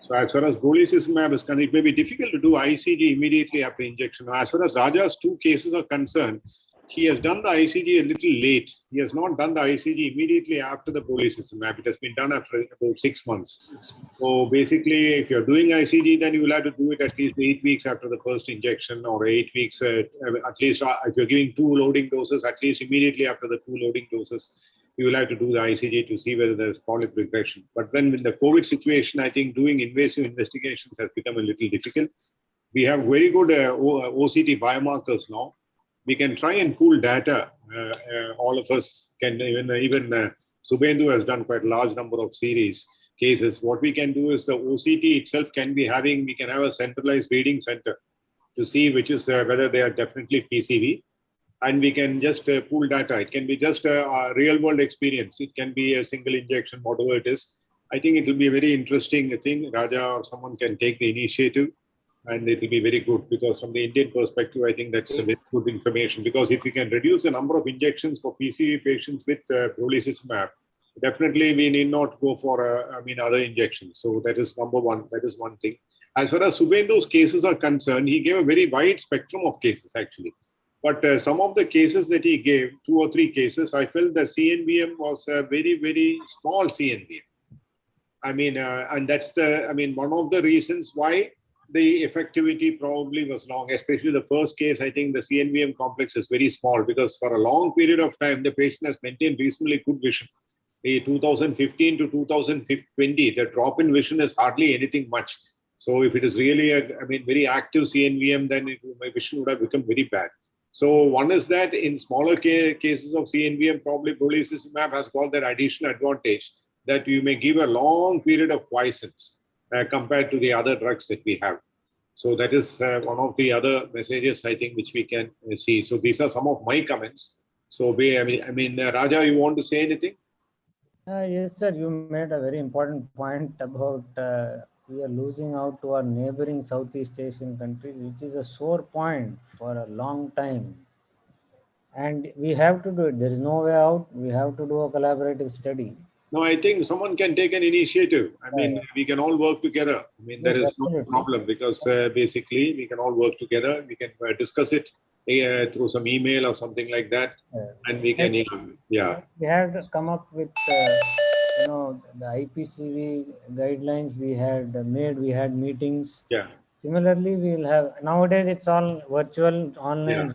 [SPEAKER 3] So as far as Brolucizumab is concerned, it may be difficult to do ICG immediately after injection. As far as Raja's 2 cases are concerned, he has done the ICG a little late. He has not done the ICG immediately after the Brolucizumab. It has been done after about 6 months. So basically, if you're doing ICG, then you will have to do it at least 8 weeks after the first injection or 8 weeks, at least if you're giving 2 loading doses, at least immediately after the 2 loading doses. You will have to do the ICG to see whether there's polyp regression. But then with the COVID situation, I think doing invasive investigations has become a little difficult. We have very good OCT biomarkers now. We can try and pool data. All of us can, even Subendu has done quite a large number of series cases. What we can do is the OCT itself can be we can have a centralized reading center to see which is whether they are definitely PCV. And we can just pool data. It can be just a real world experience. It can be a single injection, whatever it is. I think it will be a very interesting thing. Raja or someone can take the initiative and it will be very good because from the Indian perspective, I think that's a very good information because if you can reduce the number of injections for PCV patients with Brolucizumab, definitely we need not go for other injections. So that is number one. That is one thing. As far as Subendu's cases are concerned, he gave a very wide spectrum of cases actually. But some of the cases that he gave, 2 or 3 cases, I felt the CNVM was a very, very small CNVM. And that's one of the reasons why the effectivity probably was long, especially the first case. I think the CNVM complex is very small because for a long period of time, the patient has maintained reasonably good vision. The 2015 to 2020, the drop in vision is hardly anything much. So if it is really a very active CNVM, then my vision would have become very bad. So one is that in smaller cases of CNVM, probably Brolucizumab has got that additional advantage that you may give a long period of quiescence compared to the other drugs that we have. So that is one of the other messages I think which we can see. So these are some of my comments. So Raja, you want to say anything?
[SPEAKER 4] Yes, sir, you made a very important point about we are losing out to our neighboring Southeast Asian countries, which is a sore point for a long time. And we have to do it. There is no way out. We have to do a collaborative study.
[SPEAKER 3] No, I think someone can take an initiative. I mean, we can all work together. I mean, there
[SPEAKER 4] Yes,
[SPEAKER 3] is no
[SPEAKER 4] absolutely.
[SPEAKER 3] problem because basically we can all work together. We can discuss it through some email or something like that, and we can, yeah.
[SPEAKER 4] We had come up with, the IPCV guidelines. We had made. We had meetings.
[SPEAKER 3] Yeah.
[SPEAKER 4] Similarly, we'll have nowadays. It's all virtual, online.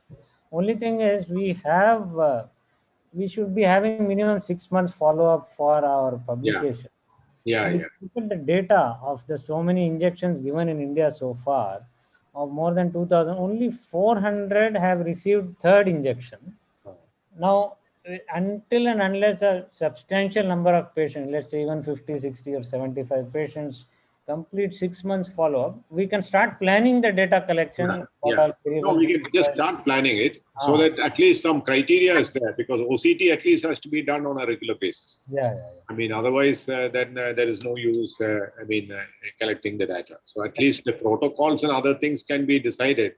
[SPEAKER 4] Only thing is, we should be having minimum 6 months follow up for our
[SPEAKER 3] Yeah.
[SPEAKER 4] publication.
[SPEAKER 3] Yeah.
[SPEAKER 4] And if
[SPEAKER 3] Yeah.
[SPEAKER 4] you look at the data of the so many injections given in India so far, of more than 2,000, only 400 have received third injection. Now, until and unless a substantial number of patients, let's say even 50, 60 or 75 patients, complete 6 months follow-up, we can start planning the data collection. What all
[SPEAKER 3] No,
[SPEAKER 4] variables
[SPEAKER 3] we can just start planning it so that at least some criteria is there, because OCT at least has to be done on a regular basis.
[SPEAKER 4] Yeah.
[SPEAKER 3] I mean, otherwise, then there is no use, collecting the data. So at least the protocols and other things can be decided.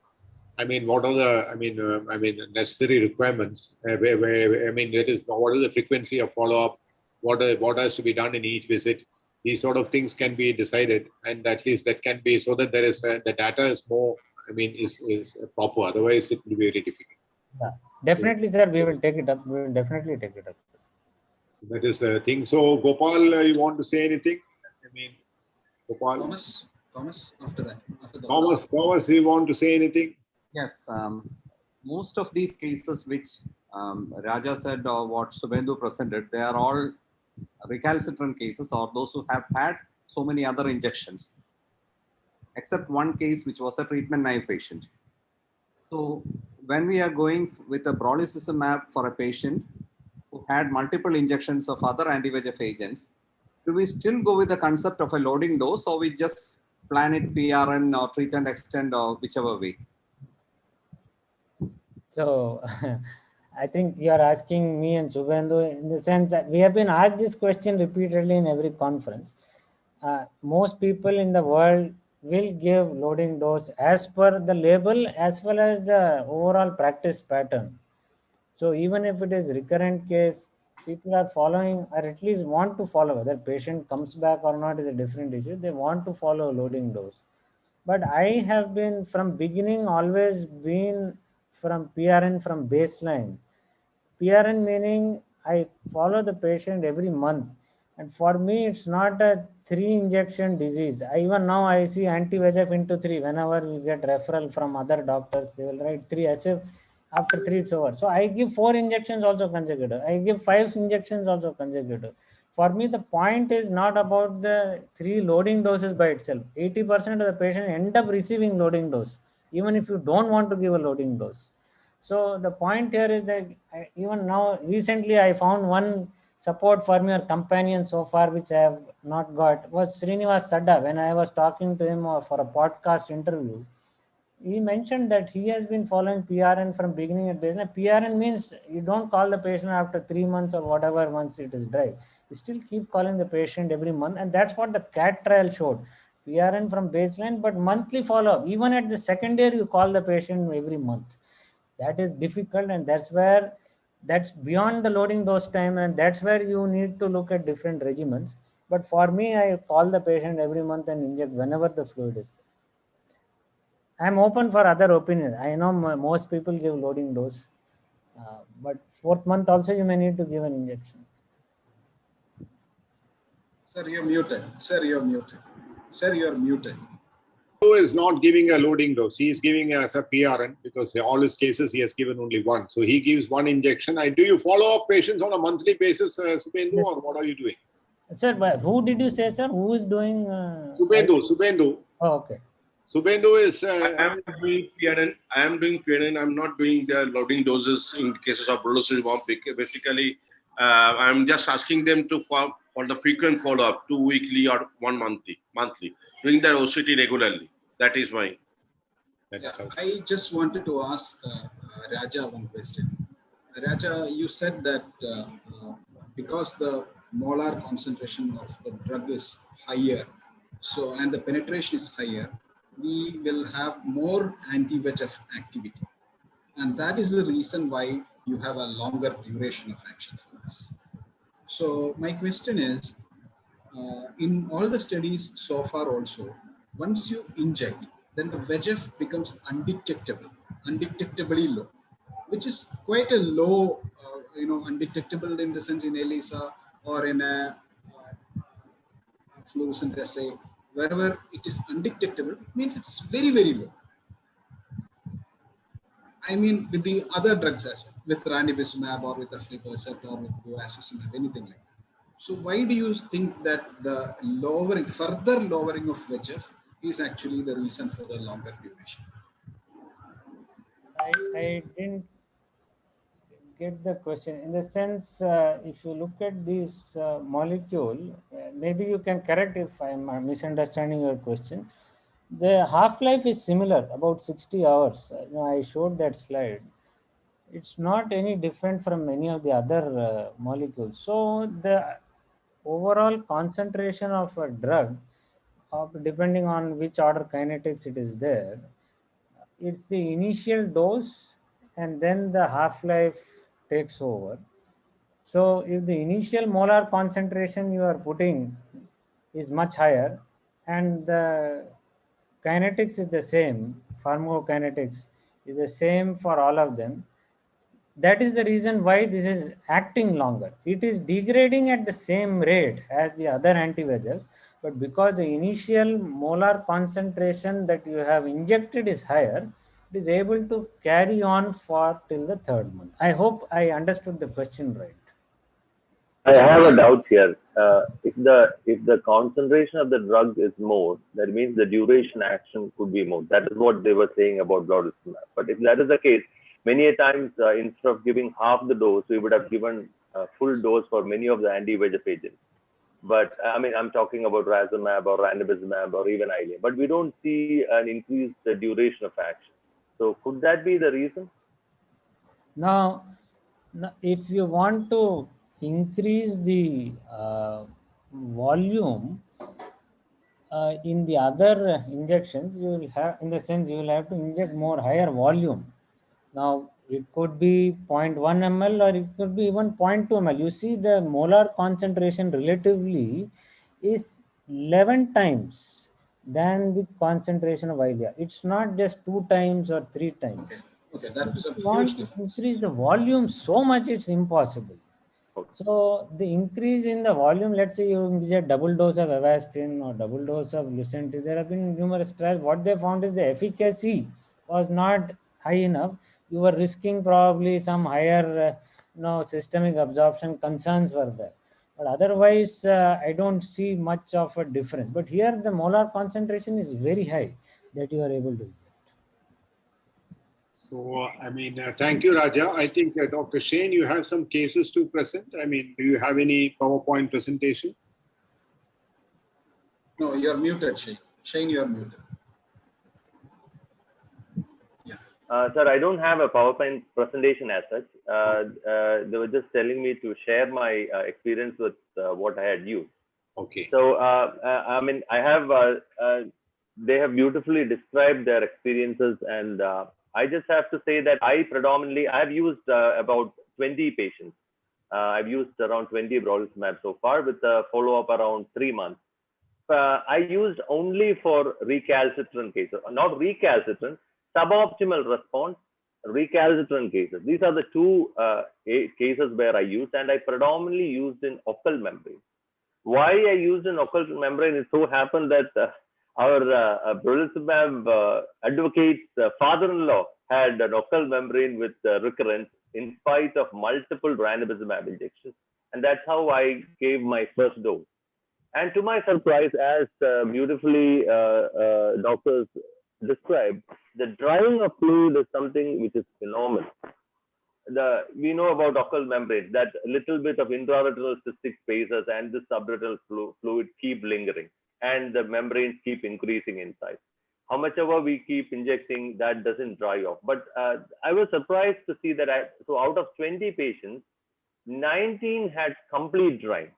[SPEAKER 3] I mean, what are the, necessary requirements? What is the frequency of follow-up? What has to be done in each visit? These sort of things can be decided, and at least that can be so that there is the data is more. Is proper. Otherwise, it will be very difficult.
[SPEAKER 4] Yeah, definitely, sir. We will take it up. We will definitely take it up.
[SPEAKER 3] So that is the thing. So, Gopal, you want to say anything? Gopal.
[SPEAKER 5] Thomas, after that.
[SPEAKER 3] Thomas, you want to say anything?
[SPEAKER 6] Yes, most of these cases which Raja said or what Subhendu presented, they are all recalcitrant cases or those who have had so many other injections, except one case which was a treatment-naive patient. So when we are going with a Brolucizumab for a patient who had multiple injections of other anti-VEGF agents, do we still go with the concept of a loading dose, or we just plan it PRN or treat and extend or whichever way?
[SPEAKER 4] So I think you are asking me and Subhendu in the sense that we have been asked this question repeatedly in every conference. Most people in the world will give loading dose as per the label as well as the overall practice pattern. So even if it is recurrent case, people are following or at least want to follow. Whether patient comes back or not is a different issue. They want to follow loading dose. But I have been from beginning always been from PRN from baseline. PRN meaning I follow the patient every month. And for me, it's not a 3 injection disease. Even now I see anti-VEGF into 3. Whenever we get referral from other doctors, they will write 3 as if after 3 it's over. So I give 4 injections also consecutive. I give 5 injections also consecutive. For me, the point is not about the 3 loading doses by itself. 80% of the patient end up receiving loading dose, even if you don't want to give a loading dose. So the point here is that even now, recently I found one support for me or companion so far, which I have not got, was Srinivas Sadda. When I was talking to him for a podcast interview, he mentioned that he has been following PRN from beginning at baseline. PRN means you don't call the patient after 3 months or whatever months it is dry. You still keep calling the patient every month, and that's what the CAT trial showed. PRN from baseline, but monthly follow-up. Even at the second year, you call the patient every month. That is difficult, and that's beyond the loading dose time, and that's where you need to look at different regimens. But for me, I call the patient every month and inject whenever the fluid is there. I'm open for other opinions. I know most people give loading dose, but 4th month also you may need to give an injection.
[SPEAKER 5] Sir, you're muted. Sir, you're muted.
[SPEAKER 3] Is not giving a loading dose. He is giving as a PRN because all his cases he has given only one. So he gives one injection. Do you follow up patients on a monthly basis, Subhendu, or what are you doing?
[SPEAKER 4] Sir, but who did you say, sir? Who is doing?
[SPEAKER 3] Subhendu.
[SPEAKER 4] Oh, okay.
[SPEAKER 3] Subhendu is.
[SPEAKER 1] I am doing PRN. I'm not doing the loading doses in cases of Brolucizumab. Basically, I'm just asking them to for the frequent follow-up, 2 weekly or 1 monthly, doing the OCT regularly. That is my.
[SPEAKER 5] I just wanted to ask Raja one question. Raja, you said that because the molar concentration of the drug is higher, so and the penetration is higher, we will have more anti-VEGF activity. And that is the reason why you have a longer duration of action for this. So my question is, in all the studies so far also, once you inject, then the VEGF becomes undetectably low, which is quite a low, undetectable in the sense in ELISA or in a fluorescent assay, wherever it is undetectable, it means it's very, very low. I mean, with the other drugs as well, with ranibizumab or with aflibercept or with bevacizumab, anything like that. So why do you think that the further lowering of VEGF is actually the reason for the longer duration?
[SPEAKER 4] I didn't get the question in the sense, if you look at this molecule, maybe you can correct if I'm misunderstanding your question. The half-life is similar, about 60 hours. I showed that slide. It's not any different from any of the other molecules. So the overall concentration of a drug, depending on which order kinetics it is there, it's the initial dose and then the half-life takes over. So if the initial molar concentration you are putting is much higher and the kinetics is the same, pharmacokinetics is the same for all of them, that is the reason why this is acting longer. It is degrading at the same rate as the other anti-VEGF, but because the initial molar concentration that you have injected is higher, it is able to carry on for till the third month. I hope I understood the question right.
[SPEAKER 7] I have a doubt here. If the concentration of the drug is more, that means the duration action could be more. That is what they were saying about Brolucizumab. But if that is the case, many a times instead of giving half the dose, we would have given full dose for many of the anti-VEGF agents. But I mean, I'm talking about Razumab or ranibizumab or even Eylea. But we don't see an increased duration of action. So could that be the reason?
[SPEAKER 4] Now, if you want to increase the volume in the other injections, you will have, in the sense, you will have to inject more higher volume. Now, it could be 0.1 ml or it could be even 0.2 ml. You see, the molar concentration relatively is 11 times than the concentration of Eylea. It's not just 2 times or 3 times.
[SPEAKER 5] Okay, that is a
[SPEAKER 4] If you want
[SPEAKER 5] huge
[SPEAKER 4] to
[SPEAKER 5] difference.
[SPEAKER 4] increase the volume so much, it's impossible. So the increase in the volume, let's say you inject double dose of Avastin or double dose of Lucentis, there have been numerous trials. What they found is the efficacy was not high enough. You were risking probably some higher systemic absorption concerns were there. But otherwise, I don't see much of a difference. But here the molar concentration is very high that you are able to.
[SPEAKER 3] So, I mean, thank you, Raja. I think, Dr. Shane, you have some cases to present. I mean, do you have any PowerPoint presentation?
[SPEAKER 5] No, you're muted, Shane. Shane, you're muted. Yeah.
[SPEAKER 7] Sir, I don't have a PowerPoint presentation as such. They were just telling me to share my experience with what I had used.
[SPEAKER 3] Okay.
[SPEAKER 7] So, I mean, I have, they have beautifully described their experiences, and I just have to say that I've used about 20 patients. I've used around 20 Brolucizumab so far with a follow-up around 3 months. I used only for recalcitrant cases, not recalcitrant, suboptimal response, recalcitrant cases. These are the two cases where I used, and I predominantly used in occult membrane. Why I used an occult membrane, it so happened that our Brolucizumab advocate's father-in-law had an occult membrane with recurrence in spite of multiple ranibizumab injections. And that's how I gave my first dose. And to my surprise, as beautifully doctors described, the drying of fluid is something which is phenomenal. We know about occult membranes, that little bit of intraretinal cystic spaces and the subretinal fluid keep lingering, and the membranes keep increasing in size. How much ever we keep injecting, that doesn't dry off. But I was surprised to see that so out of 20 patients, 19 had complete drying.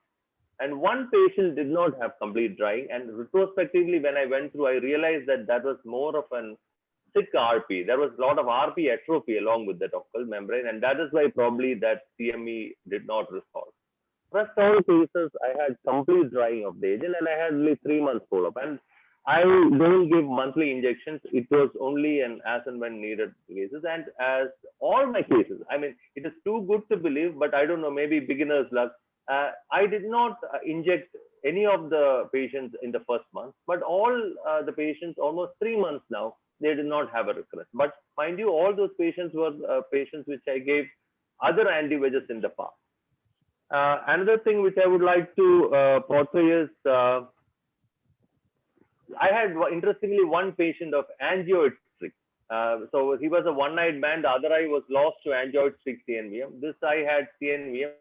[SPEAKER 7] and one patient did not have complete drying. And retrospectively, when I went through, I realized that that was more of an sick RP. There was a lot of RP atrophy along with that optical membrane, and that is why probably that CME did not resolve. First all cases, I had complete drying of the agent, and I had only 3 months follow-up. And I don't give monthly injections. It was only an as and when needed cases. And as all my cases, I mean, it is too good to believe, but I don't know, maybe beginner's luck. I did not inject any of the patients in the first month, but all the patients, almost 3 months now, they did not have a recurrence. But mind you, all those patients were patients which I gave other anti-VEGFs in the past. Another thing which I would like to portray is, I had, interestingly, one patient of angioid streak. So he was a one-eyed man. The other eye was lost to angioid streak CNVM. This eye had CNVM,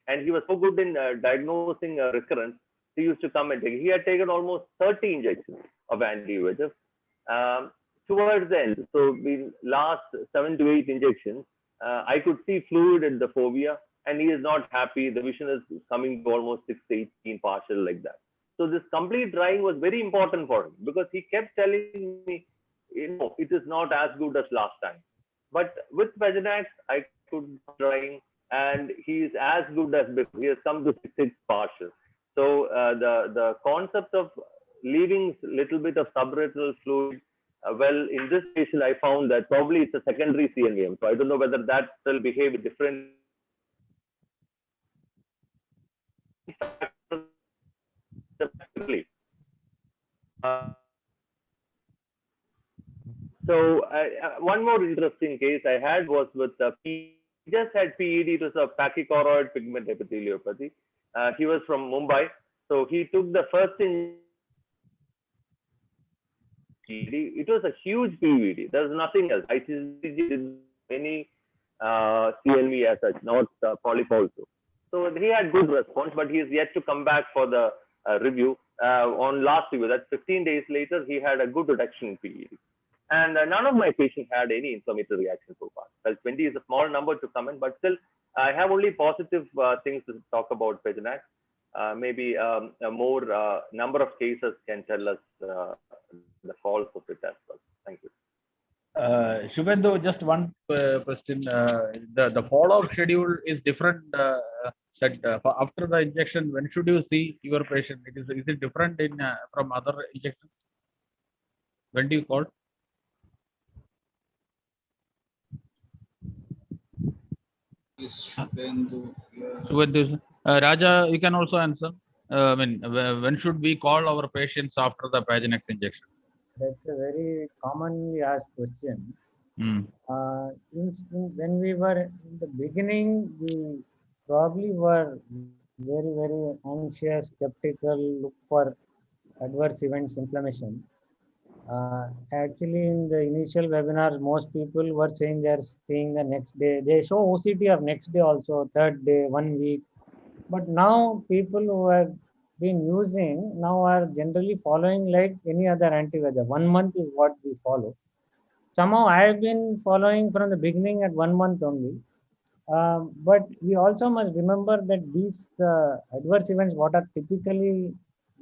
[SPEAKER 7] and he was so good in diagnosing a recurrence. He used to come and take. He had taken almost 30 injections of anti-VEGF. Towards the end, so the last 7 to 8 injections, I could see fluid in the fovea, and he is not happy. The vision is coming to almost 6 to 18 partial like that. So this complete drying was very important for him, because he kept telling me, it is not as good as last time. But with Veganax, I could drying, and he is as good as before. He has come to 6 partial. So the concept of leaving little bit of subretinal fluid, well, in this patient, I found that probably it's a secondary CNVM. So I don't know whether that will behave differently. So one more interesting case I had was with he just had PED. It was a pachychoroid pigment epitheliopathy. He was from Mumbai, so he took the first in. It was a huge PVD. There was nothing else. ICG didn't any CLV as such, not polyp also. So he had good response, but he is yet to come back for the review. On last review, that's 15 days later, he had a good reduction in PED. And none of my patients had any inflammatory reaction so far. Well, 20 is a small number to comment, but still, I have only positive things to talk about Veganax. Maybe a more number of cases can tell us the faults of it as well. Thank you.
[SPEAKER 2] Shubhendu, just one question. The follow-up schedule is different. After the injection, when should you see your patient? Is it different from other injections? When do you call?
[SPEAKER 5] Is Shubhendu here?
[SPEAKER 2] Shubhendu, Raja, you can also answer. I mean, when should we call our patients after the Veganax injection?
[SPEAKER 4] That's a very commonly asked question. When we were in the beginning, we probably were very, very anxious, skeptical, look for adverse events, inflammation. Actually, in the initial webinars, most people were saying they're seeing the next day. They show OCT of next day also, third day, 1 week. But now people who have been using now are generally following like any other anti-VEGF. 1 month is what we follow. Somehow I have been following from the beginning at 1 month only. But we also must remember that these adverse events, what are typically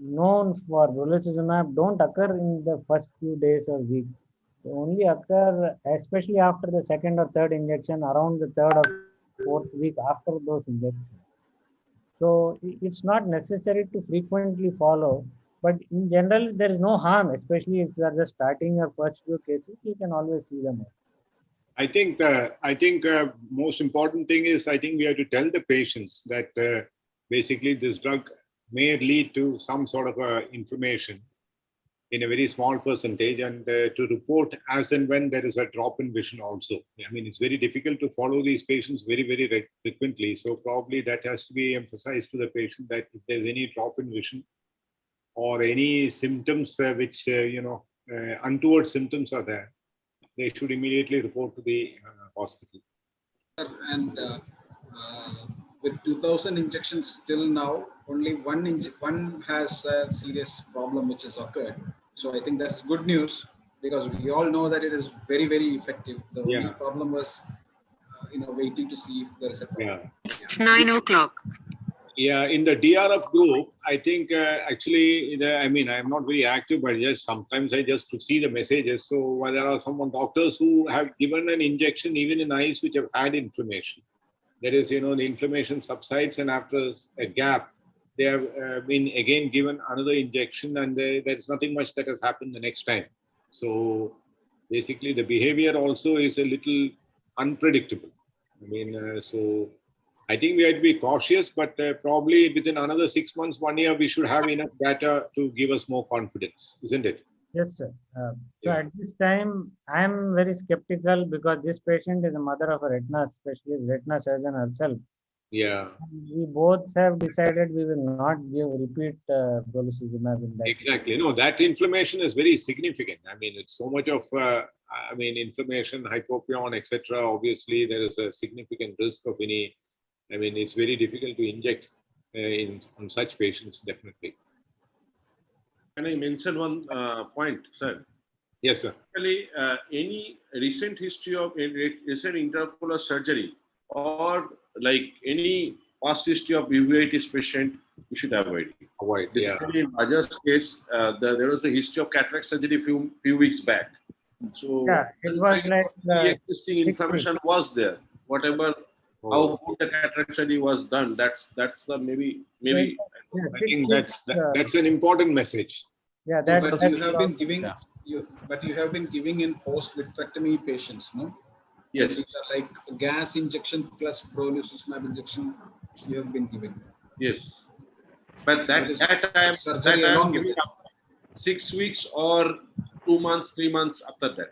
[SPEAKER 4] known for Brolucizumab, don't occur in the first few days or week. They only occur, especially after the second or third injection, around the third or fourth week after those injections. So it's not necessary to frequently follow, but in general, there is no harm, especially if you are just starting your first few cases, you can always see them.
[SPEAKER 3] I think most important thing is, I think we have to tell the patients that basically this drug may lead to some sort of inflammation in a very small percentage, and to report as and when there is a drop in vision also. I mean, it's very difficult to follow these patients very, very frequently. So probably that has to be emphasized to the patient, that if there's any drop in vision or any symptoms which, untoward symptoms are there, they should immediately report to the hospital.
[SPEAKER 5] And with 2000 injections till now, only one has a serious problem which has occurred. So I think that's good news, because we all know that it is very, very effective. The only problem was, waiting to see if there is a problem.
[SPEAKER 3] Yeah.
[SPEAKER 8] It's 9 o'clock.
[SPEAKER 3] Yeah, in the DRF group, I think actually, I'm not very active, but just sometimes I just see the messages. So there are some doctors who have given an injection even in eyes which have had inflammation. That is, the inflammation subsides, and after a gap, they have been again given another injection, and there's nothing much that has happened the next time. So basically, the behavior also is a little unpredictable. So I think we have to be cautious, but probably within another 6 months, 1 year, we should have enough data to give us more confidence, isn't it?
[SPEAKER 4] Yes, sir. So at this time, I am very skeptical because this patient is a mother of a retina specialist, retina surgeon herself.
[SPEAKER 3] Yeah.
[SPEAKER 4] We both have decided we will not give repeat Brolucizumab in that.
[SPEAKER 3] Exactly. No, that inflammation is very significant. It's so much of, inflammation, hypopyon, etc. Obviously, there is a significant risk of any. It's very difficult to inject on such patients, definitely.
[SPEAKER 1] Can I mention one point, sir?
[SPEAKER 3] Yes, sir.
[SPEAKER 1] Actually, any recent history of recent intraocular surgery or like any past history of uveitis patient, you should avoid it. Basically, in Raja's case, there was a history of cataract surgery few weeks back. So
[SPEAKER 4] yeah, it was like
[SPEAKER 1] existing inflammation was there. Whatever how good the cataract surgery was done, that's the maybe.
[SPEAKER 4] Yeah,
[SPEAKER 3] I think that's an important message.
[SPEAKER 4] Yeah,
[SPEAKER 5] but you have been giving you have been giving in post-vitrectomy patients, no?
[SPEAKER 1] Yes.
[SPEAKER 5] These are like gas injection plus Brolucizumab injection you have been giving.
[SPEAKER 1] Yes. But that
[SPEAKER 5] surgery
[SPEAKER 1] that
[SPEAKER 5] along
[SPEAKER 1] I'm giving
[SPEAKER 5] with it.
[SPEAKER 1] up 6 weeks or 2 months, 3 months after that.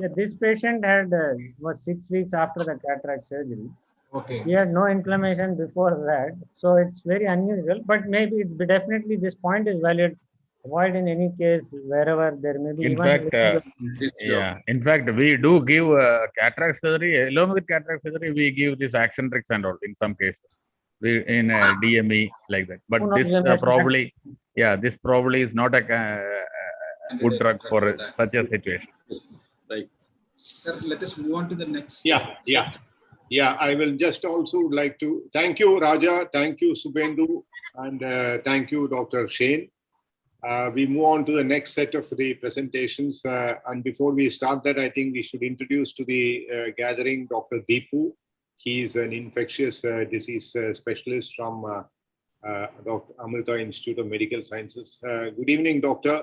[SPEAKER 4] Yeah, this patient had was 6 weeks after the cataract surgery.
[SPEAKER 5] Okay.
[SPEAKER 4] He had no inflammation before that, so it's very unusual. But maybe it's definitely this point is valid. Avoid in any case wherever there may be.
[SPEAKER 2] In fact, we do give cataract surgery. Along with cataract surgery, we give this eccentrics and all in some cases. We in DME like that. But this probably is not a good drug for such a situation.
[SPEAKER 1] Yes, right.
[SPEAKER 5] Sir, let us move on to the next.
[SPEAKER 3] Yeah, I will just also like to thank you, Raja, thank you, Subendu, and thank you, Dr. Shane. We move on to the next set of the presentations. And before we start that, I think we should introduce to the gathering Dr. Deepu. He is an infectious disease specialist from Dr. Amrita Institute of Medical Sciences. Good evening, doctor.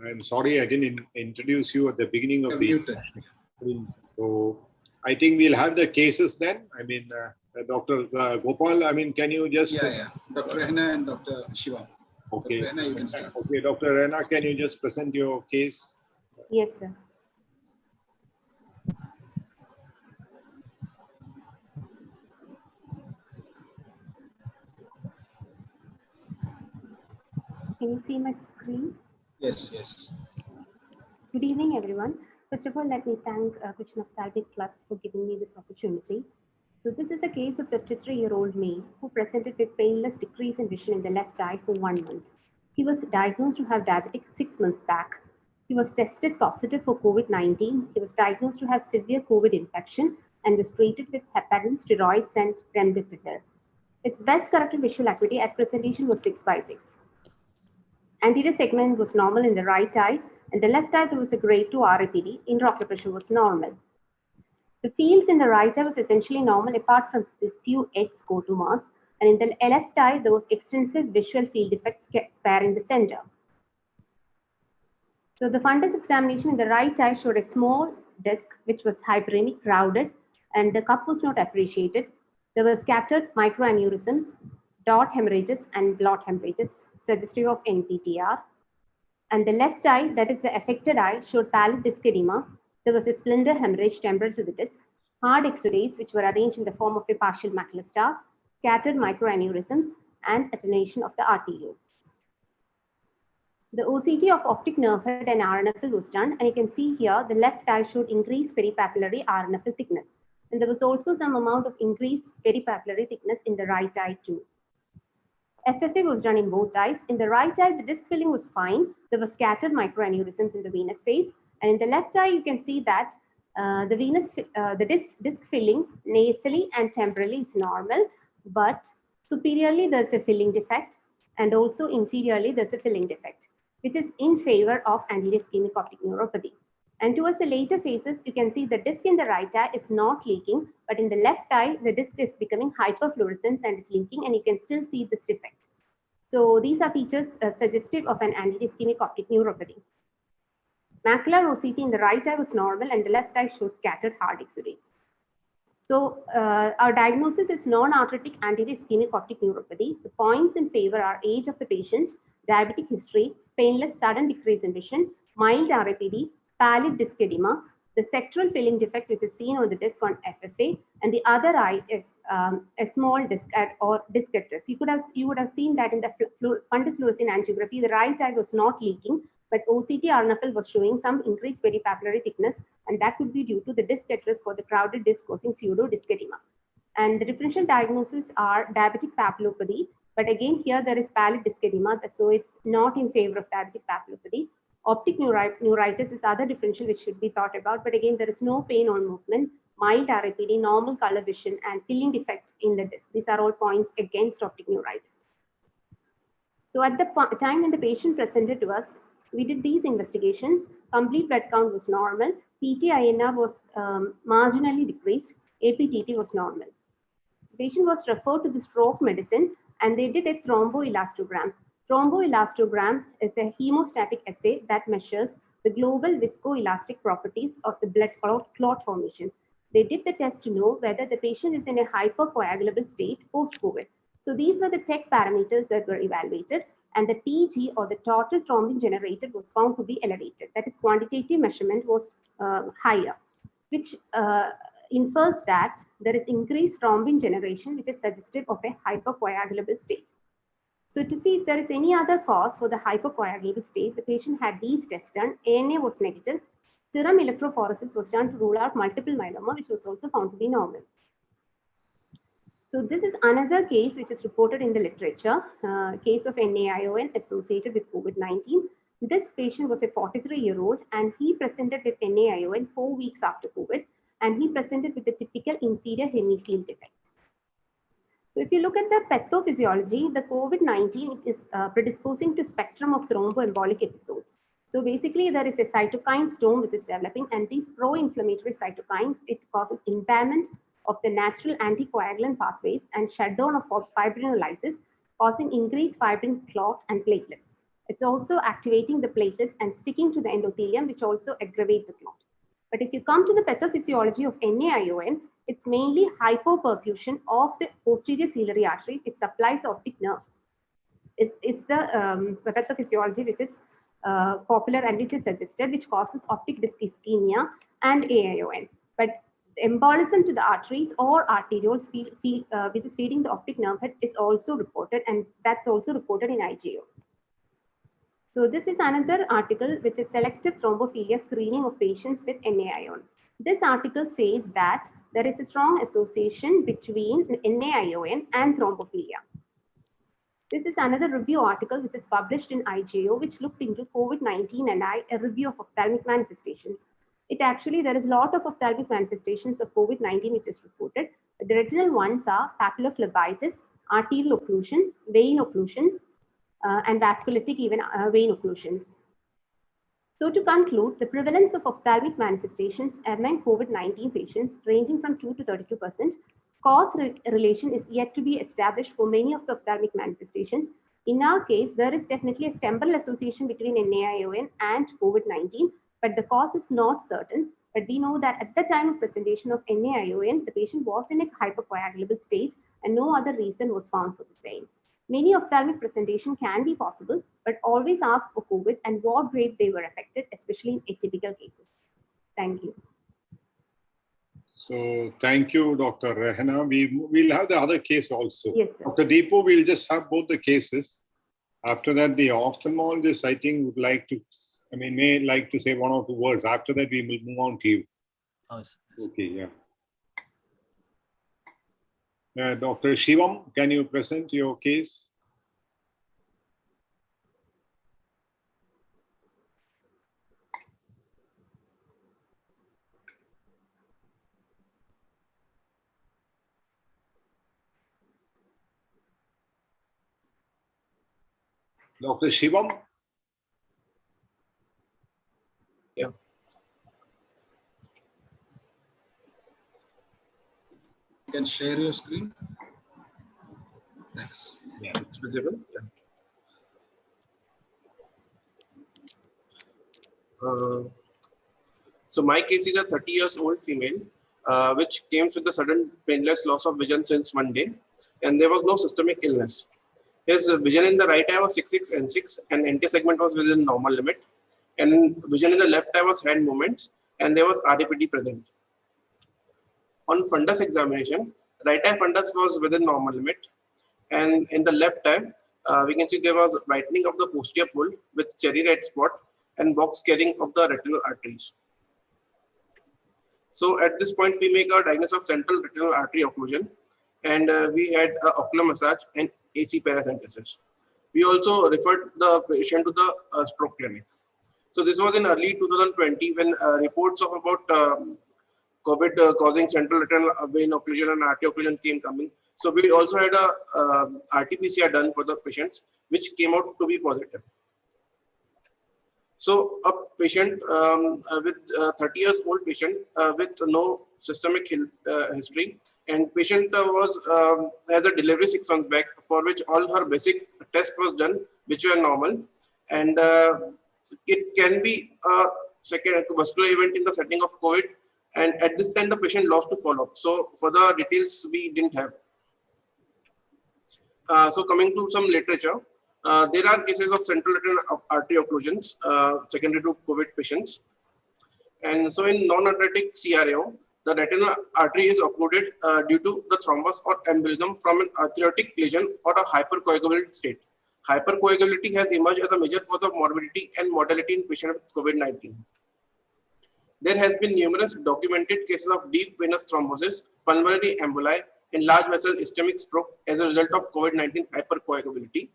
[SPEAKER 3] I'm sorry I didn't introduce you at the beginning of the session. So I think we'll have the cases then. Dr. Gopal, can you just...
[SPEAKER 5] Yeah. Dr. Rehna and Dr. Shiva.
[SPEAKER 3] Okay.
[SPEAKER 5] Dr. Rehna, you can start.
[SPEAKER 3] Okay, Dr. Rehna, can you just present your case?
[SPEAKER 8] Yes, sir. Can you see my screen?
[SPEAKER 5] Yes.
[SPEAKER 8] Good evening, everyone. First of all, let me thank Cochin Ophthalmic Club for giving me this opportunity. So this is a case of 53-year-old male who presented with painless decrease in vision in the left eye for 1 month. He was diagnosed to have diabetic 6 months back. He was tested positive for COVID-19. He was diagnosed to have severe COVID infection and was treated with heparin, steroids, and remdesivir. His best corrected visual acuity at presentation was 6/6. Anterior segment was normal in the right eye, and the left eye there was a grade 2 RAPD. Intraocular pressure was normal. The fields in the right eye was essentially normal apart from this few X photomas, and in the left eye there was extensive visual field defects sparing the center. So the fundus examination in the right eye showed a small disc which was hyperemic, crowded, and the cup was not appreciated. There were scattered microaneurysms, dot hemorrhages, and blot hemorrhages, suggestive of NPTR. And the left eye, that is the affected eye, showed pallid disc edema. There was a splinter hemorrhage temporal to the disc, hard exudates which were arranged in the form of a partial macular star, scattered microaneurysms, and attenuation of the arterioles. The OCT of optic nerve head and RNFL was done, and you can see here the left eye showed increased peripapillary RNFL thickness. And there was also some amount of increased peripapillary thickness in the right eye too. FFA was done in both eyes. In the right eye, the disc filling was fine. There were scattered microaneurysms in the venous space. And in the left eye, you can see that the disc filling nasally and temporally is normal, but Superiorly, there's a filling defect, and also inferiorly, there's a filling defect, which is in favor of anti-ischemic optic neuropathy. And towards the later phases, you can see the disc in the right eye is not leaking, but in the left eye, the disc is becoming hyperfluorescent and is leaking, and you can still see this defect. So these are features suggestive of an anti-ischemic optic neuropathy. Macular OCT in the right eye was normal, and the left eye showed scattered hard exudates. So our diagnosis is non-arthritic anti-ischemic optic neuropathy. The points in favor are age of the patient, diabetic history, painless sudden decrease in vision, mild RAPD, pallid disc edema, the sectoral filling defect which is seen on the disc on FFA, and the other eye is a small disc or disc at rest. You would have seen that in the fundus fluorescein angiography, the right eye was not leaking, but OCT RNFL was showing some increased peripapillary thickness, and that could be due to the disc at rest or the crowded disc causing pseudo disc edema. And the differential diagnoses are diabetic papillopathy, but again here there is pallid disc edema, so it's not in favor of diabetic papillopathy. Optic neuritis is other differential which should be thought about, but again there is no pain on movement, mild RAPD, normal color vision, and filling defect in the disc. These are all points against optic neuritis. So at the time when the patient presented to us, we did these investigations. Complete blood count was normal. PT-INR was marginally decreased. APTT was normal. The patient was referred to the stroke medicine, and they did a thromboelastogram. Thromboelastogram is a hemostatic assay that measures the global viscoelastic properties of the blood clot formation. They did the test to know whether the patient is in a hypercoagulable state post-COVID. So these were the TEC parameters that were evaluated, and the TG, or the total thrombin generated, was found to be elevated. That is, quantitative measurement was higher, which infers that there is increased thrombin generation, which is suggestive of a hypercoagulable state. So to see if there is any other cause for the hypercoagulable state, the patient had these tests done. ANA was negative. Serum electrophoresis was done to rule out multiple myeloma, which was also found to be normal. So this is another case which is reported in the literature, case of NAION associated with COVID-19. This patient was a 43-year-old, and he presented with NAION 4 weeks after COVID, and he presented with the typical inferior hemifield defect. So if you look at the pathophysiology, the COVID-19 is predisposing to spectrum of thromboembolic episodes. So basically there is a cytokine storm which is developing, and these pro-inflammatory cytokines, it causes impairment of the natural anticoagulant pathways and shutdown of fibrinolysis, causing increased fibrin clot and platelets. It's also activating the platelets and sticking to the endothelium, which also aggravate the clot. But if you come to the pathophysiology of NAION, it's mainly hypoperfusion of the posterior ciliary artery, which supplies the optic nerve. It's the pathophysiology which is popular and which is suggested, which causes optic disc ischemia and AION. But embolism to the arteries or arterioles, which is feeding the optic nerve head, is also reported, and that's also reported in IGO. So this is another article which is selective thrombophilia screening of patients with NAION. This article says that there is a strong association between NAION and thrombophilia. This is another review article which is published in IGO, which looked into COVID-19 and a review of ophthalmic manifestations. There is a lot of ophthalmic manifestations of COVID-19 which is reported. The retinal ones are papillophlebitis, arterial occlusions, vein occlusions, and vasculitic vein occlusions. So to conclude, the prevalence of ophthalmic manifestations among COVID-19 patients ranging from 2 to 32%. Cause relation is yet to be established for many of the ophthalmic manifestations. In our case, there is definitely a temporal association between NAION and COVID-19, but the cause is not certain. But we know that at the time of presentation of NAION, the patient was in a hypercoagulable state and no other reason was found for the same. Many ophthalmic presentation can be possible, but always ask for COVID and what grade they were affected, especially in atypical cases. Thank you.
[SPEAKER 3] So thank you, Dr. Rehana. We'll have the other case also.
[SPEAKER 8] Yes, sir.
[SPEAKER 3] Dr. Deepu, we'll just have both the cases. After that, the ophthalmologist, I think, would like to, may like to say one or two words. After that, we will move on to you.
[SPEAKER 9] Oh, yes.
[SPEAKER 3] Okay, yeah. Dr. Shivam, can you present your case? Dr. Shivam?
[SPEAKER 9] Yeah.
[SPEAKER 5] You can share your screen. Thanks.
[SPEAKER 9] Yeah, it's visible. Yeah. So my case is a 30 years old female, which came with a sudden painless loss of vision since one day, and there was no systemic illness. His vision in the right eye was 6/6 N6, and anti-segment was within normal limit, and vision in the left eye was hand movements, and there was RAPD present. On fundus examination, right eye fundus was within normal limit, and in the left eye, we can see there was whitening of the posterior pole with cherry red spot and box carrying of the retinal arteries. So at this point, we make our diagnosis of central retinal artery occlusion, and we had ocular massage and AC paracentesis. We also referred the patient to the stroke clinic. So this was in early 2020 when reports of about COVID causing central retinal vein occlusion and artery occlusion came coming. So we also had a RT-PCR done for the patients, which came out to be positive. So a patient with 30 years old patient with no systemic history, and patient has a delivery 6 months back, for which all her basic test was done, which were normal, and it can be a second vascular event in the setting of COVID. And at this time, the patient lost to follow-up. So for the details, we didn't have. So coming to some literature, there are cases of central retinal artery occlusions secondary to COVID patients. And so in non-arthritic CRO, the retinal artery is occluded due to the thrombus or embolism from an arthritic lesion or a hypercoagulated state. Hypercoagulability has emerged as a major cause of morbidity and mortality in patients with COVID-19. There has been numerous documented cases of deep venous thrombosis, pulmonary emboli, and large vessel ischemic stroke as a result of COVID-19 hypercoagulability.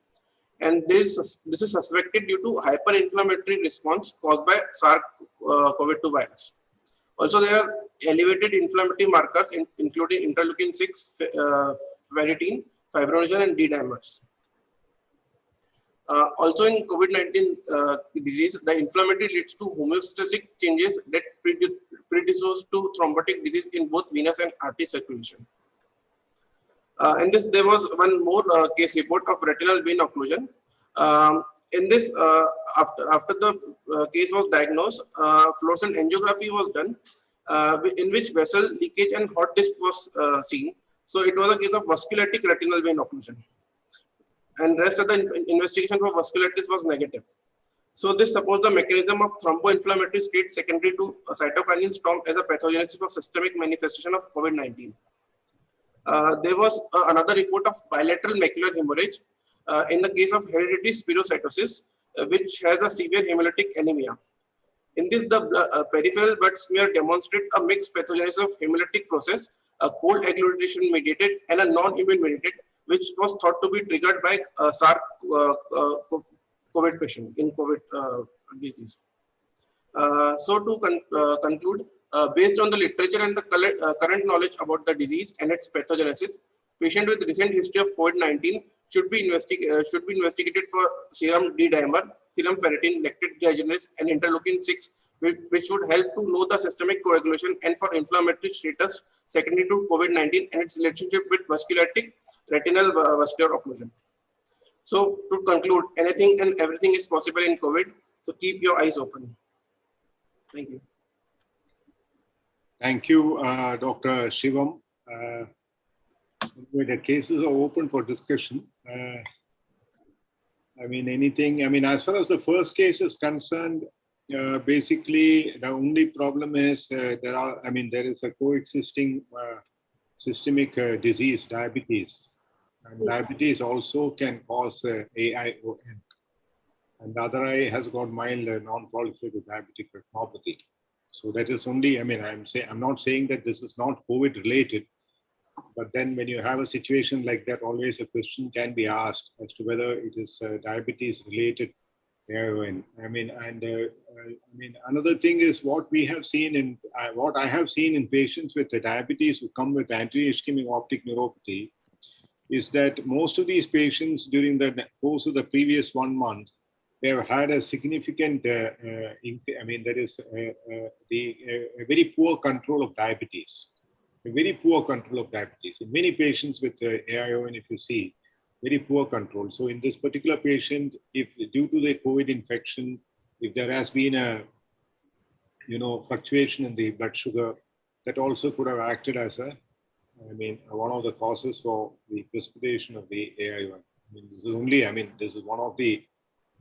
[SPEAKER 9] And this is suspected due to hyperinflammatory response caused by SARS-CoV-2 virus. Also, there are elevated inflammatory markers, including interleukin-6, ferritin, fibrinogen, and D-dimers. Also in COVID-19 disease, the inflammatory leads to homeostatic changes that predispose to thrombotic disease in both venous and artery circulation. In this, there was one more case report of retinal vein occlusion. In this, after the case was diagnosed, fluorescent angiography was done, in which vessel leakage and hot disc was seen. So it was a case of vasculitic retinal vein occlusion. And rest of the investigation for vasculitis was negative. So this supports the mechanism of thromboinflammatory state secondary to a cytokinin storm as a pathogenesis for systemic manifestation of COVID-19. There was another report of bilateral macular hemorrhage in the case of hereditary spherocytosis, which has a severe hemolytic anemia. In this, the peripheral blood smear demonstrates a mixed pathogenesis of hemolytic process, a cold agglutination mediated and a non-immune mediated, which was thought to be triggered by SARS-COVID patient in COVID disease. So to conclude, based on the literature and the current knowledge about the disease and its pathogenesis, patient with recent history of COVID-19 should be investigated for serum D-dimer, serum ferritin, lactate dehydrogenase, and interleukin-6, which would help to know the systemic coagulation and for inflammatory status secondary to COVID-19 and its relationship with vasculitic retinal vascular occlusion. So to conclude, anything and everything is possible in COVID. So keep your eyes open. Thank you.
[SPEAKER 3] Thank you, Dr. Shivam. The cases are open for discussion. As far as the first case is concerned, basically the only problem is there is a coexisting systemic disease, diabetes. And diabetes also can cause AION. And the other eye has got mild non-proliferative diabetic retinopathy. So that is only, I'm not saying that this is not COVID related, but then when you have a situation like that, always a question can be asked as to whether it is diabetes related AION. Another thing is what we have seen in, what I have seen in patients with diabetes who come with anterior ischemic optic neuropathy, is that most of these patients during the course of the previous 1 month, they have had a significant, there is a very poor control of diabetes. A very poor control of diabetes. In many patients with AION, if you see, very poor control. So in this particular patient, if due to the COVID infection, if there has been a fluctuation in the blood sugar, that also could have acted as one of the causes for the precipitation of the AION. This is one of the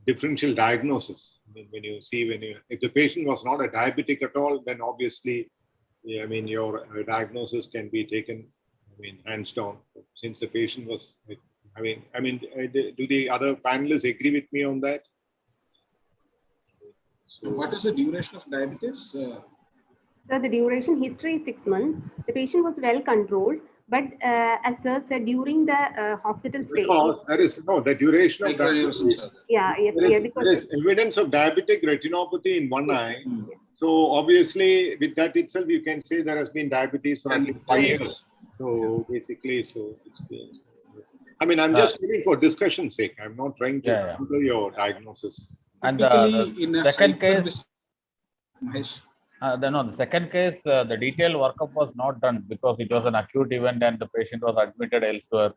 [SPEAKER 3] differential diagnosis. When you see, if the patient was not a diabetic at all, then obviously, your diagnosis can be taken, hands down. Since the patient was, do the other panelists agree with me on that?
[SPEAKER 5] So what is the duration of diabetes?
[SPEAKER 8] So the duration history is 6 months. The patient was well controlled, but as sir said, during the hospital stay.
[SPEAKER 3] Because there is the duration of diabetes. There is evidence of diabetic retinopathy in one eye. So obviously, with that itself, you can say there has been diabetes for at least 5 years. So basically, I'm just giving for discussion's sake. I'm not trying to counter your diagnosis.
[SPEAKER 2] And the second case, the second case, the detailed workup was not done because it was an acute event and the patient was admitted elsewhere.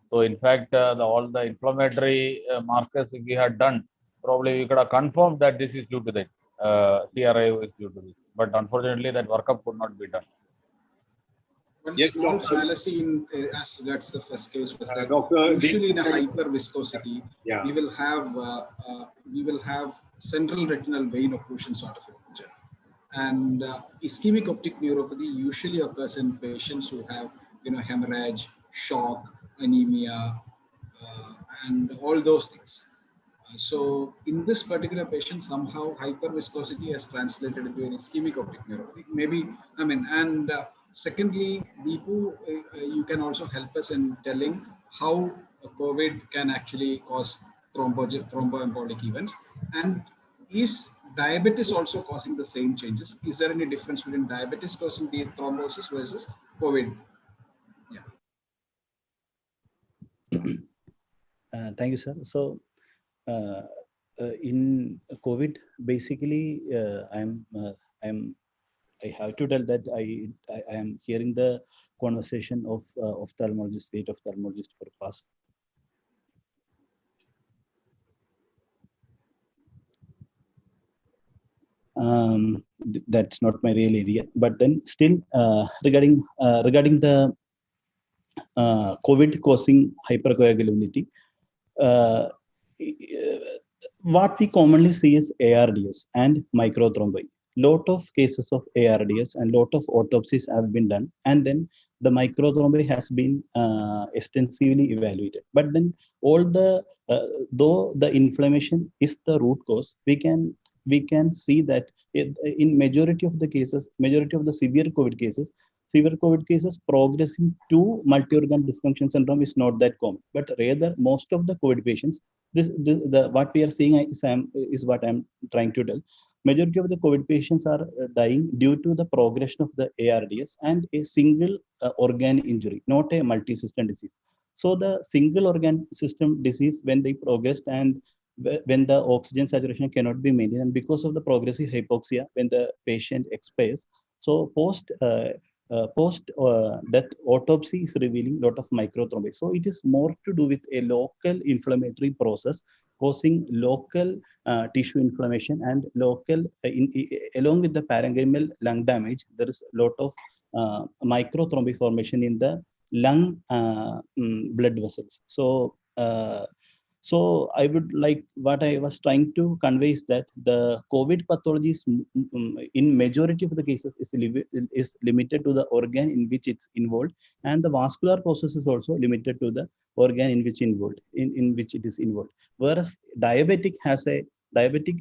[SPEAKER 2] So in fact, all the inflammatory markers we had done, probably we could have confirmed that this is due to that. CRI is due to this. But unfortunately, that workup could not be done.
[SPEAKER 5] One small fallacy as regards the first case was that usually in a hyperviscosity, we will have central retinal vein occlusion sort of a picture. And ischemic optic neuropathy usually occurs in patients who have hemorrhage, shock, anemia, and all those things. So in this particular patient, somehow hyperviscosity has translated into an ischemic optic neuropathy. Maybe, secondly, Deepu, you can also help us in telling how COVID can actually cause thromboembolic events. And is diabetes also causing the same changes? Is there any difference between diabetes causing the thrombosis versus COVID?
[SPEAKER 10] Thank you, sir. So, in COVID, basically, I have to tell that I am hearing the conversation of ophthalmologist, state ophthalmologist for past. That's not my real area, but then still regarding the COVID causing hypercoagulability, what we commonly see is ARDS and microthrombi. Lot of cases of ARDS and lot of autopsies have been done, and then the microthrombi has been extensively evaluated. But then all the though the inflammation is the root cause, we can see that in majority of the cases, majority of the severe COVID cases progressing to multi-organ dysfunction syndrome is not that common. But rather, most of the COVID patients, what we are seeing is what I'm trying to tell. Majority of the COVID patients are dying due to the progression of the ARDS and a single organ injury, not a multi-system disease. So the single organ system disease, when they progressed and when the oxygen saturation cannot be maintained, and because of the progressive hypoxia, when the patient expires, so post death autopsy is revealing a lot of microthrombi. So it is more to do with a local inflammatory process causing local tissue inflammation and local, along with the parenchymal lung damage, there is a lot of microthrombi formation in the lung blood vessels. So I would like, what I was trying to convey is that the COVID pathology is, in majority of the cases is limited to the organ in which it's involved, and the vascular process is also limited to the organ in which it is involved. Whereas diabetic,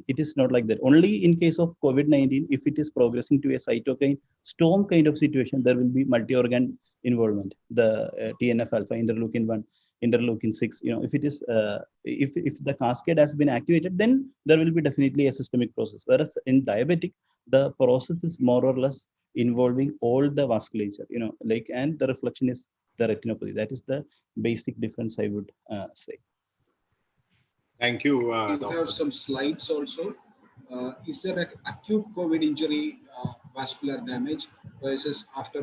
[SPEAKER 10] it is not like that. Only in case of COVID-19, if it is progressing to a cytokine storm kind of situation, there will be multi-organ involvement. The TNF alpha, interleukin 1, interleukin 6, if it is if the cascade has been activated, then there will be definitely a systemic process. Whereas in diabetic, the process is more or less involving all the vasculature, and the reflection is the retinopathy. That is the basic difference I would say.
[SPEAKER 3] Thank you.
[SPEAKER 5] You have some slides also. Is there an acute COVID injury, vascular damage versus after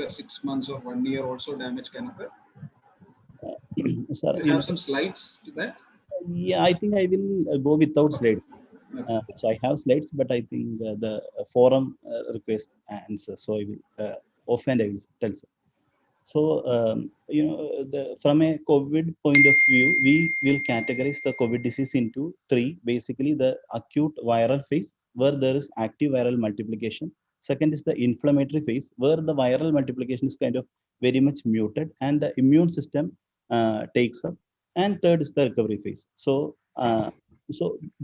[SPEAKER 5] 6 months or 1 year also damage can occur?
[SPEAKER 10] Sir,
[SPEAKER 5] You have some slides to that?
[SPEAKER 10] Yeah, I think I will go without slides. So I have slides, but I think the forum request answer. So I will offhand I will tell sir. So from a COVID point of view, we will categorize the COVID disease into three. Basically, the acute viral phase where there is active viral multiplication. Second is the inflammatory phase where the viral multiplication is kind of very much muted and the immune system takes up. And third is the recovery phase. So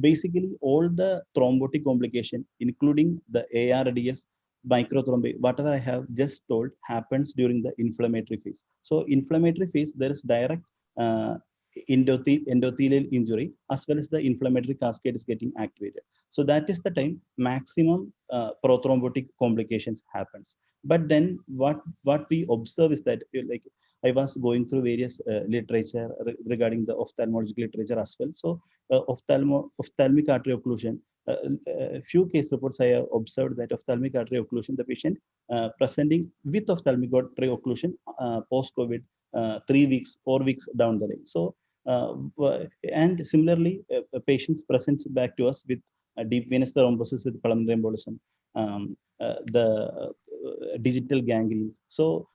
[SPEAKER 10] basically all the thrombotic complication, including the ARDS, microthrombi, whatever I have just told, happens during the inflammatory phase. So inflammatory phase, there is direct endothelial injury as well as the inflammatory cascade is getting activated. So that is the time maximum prothrombotic complications happens. But then what we observe is that, like, I was going through various literature regarding the ophthalmological literature as well. So ophthalmic artery occlusion, a few case reports I have observed that ophthalmic artery occlusion, the patient presenting with ophthalmic artery occlusion post-COVID 3 weeks, 4 weeks down the line. So and similarly, patients present back to us with deep venous thrombosis with pulmonary embolism, the digital gangrenes. So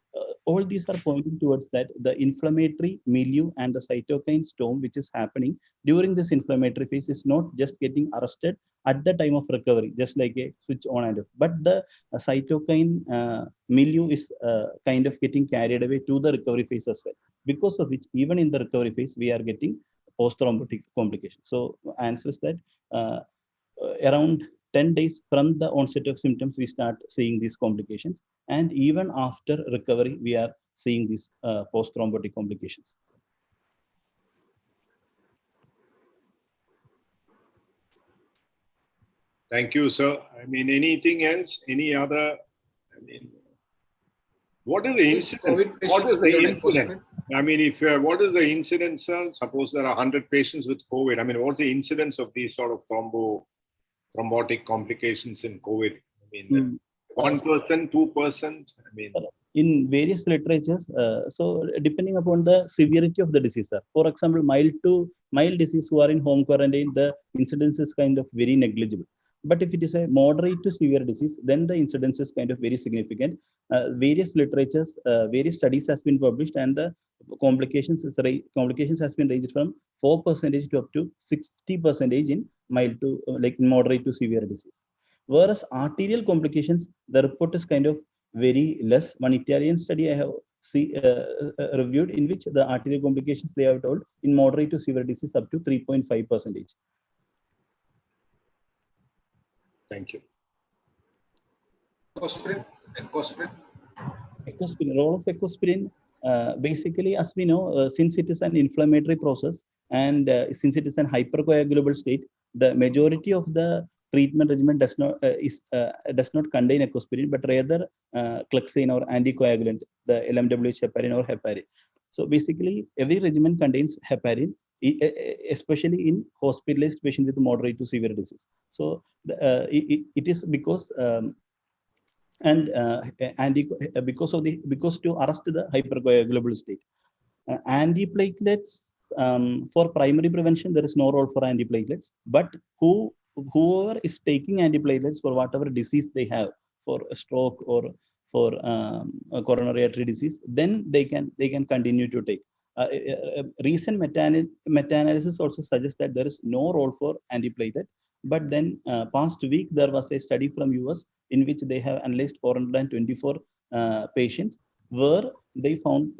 [SPEAKER 10] all these are pointing towards that the inflammatory milieu and the cytokine storm which is happening during this inflammatory phase is not just getting arrested at the time of recovery, just like a switch on and off, but the cytokine milieu is kind of getting carried away to the recovery phase as well, because of which even in the recovery phase we are getting post-thrombotic complications. So answer is that around 10 days from the onset of symptoms, we start seeing these complications. And even after recovery, we are seeing these post-thrombotic complications.
[SPEAKER 3] Thank you, sir. I mean, anything else? Any other? I mean, what is the incident? What is the incident? I mean, if what is the incidence, sir? Suppose there are 100 patients with COVID. I mean, what's the incidence of these sort of thrombotic complications in COVID? I mean, 1%, 2%. I mean,
[SPEAKER 10] in various literatures, so depending upon the severity of the disease, sir. For example, mild disease who are in home quarantine, the incidence is kind of very negligible. But if it is a moderate to severe disease, then the incidence is kind of very significant. Various literatures, various studies has been published, and the complications has been ranged from 4% to up to 60% in mild to like moderate to severe disease. Whereas arterial complications, the report is kind of very less. One Italian study I have reviewed in which the arterial complications they have told in moderate to severe disease up to 3.5%.
[SPEAKER 3] Thank you.
[SPEAKER 5] Ecosprin.
[SPEAKER 10] Role of ecosprin, basically, as we know, since it is an inflammatory process and since it is an hypercoagulable state, the majority of the treatment regimen does not contain ecosprin, but rather clexane or anticoagulant, the LMWH heparin or heparin. So basically, every regimen contains heparin, especially in hospitalized patients with moderate to severe disease. So it is because because to arrest the hypercoagulable state, antiplatelets for primary prevention, there is no role for antiplatelets. But whoever is taking antiplatelets for whatever disease they have, for a stroke or for a coronary artery disease, then they can continue to take. Recent meta-analysis also suggests that there is no role for antiplatelet. But then past week, there was a study from US in which they have analyzed 424 patients, where they found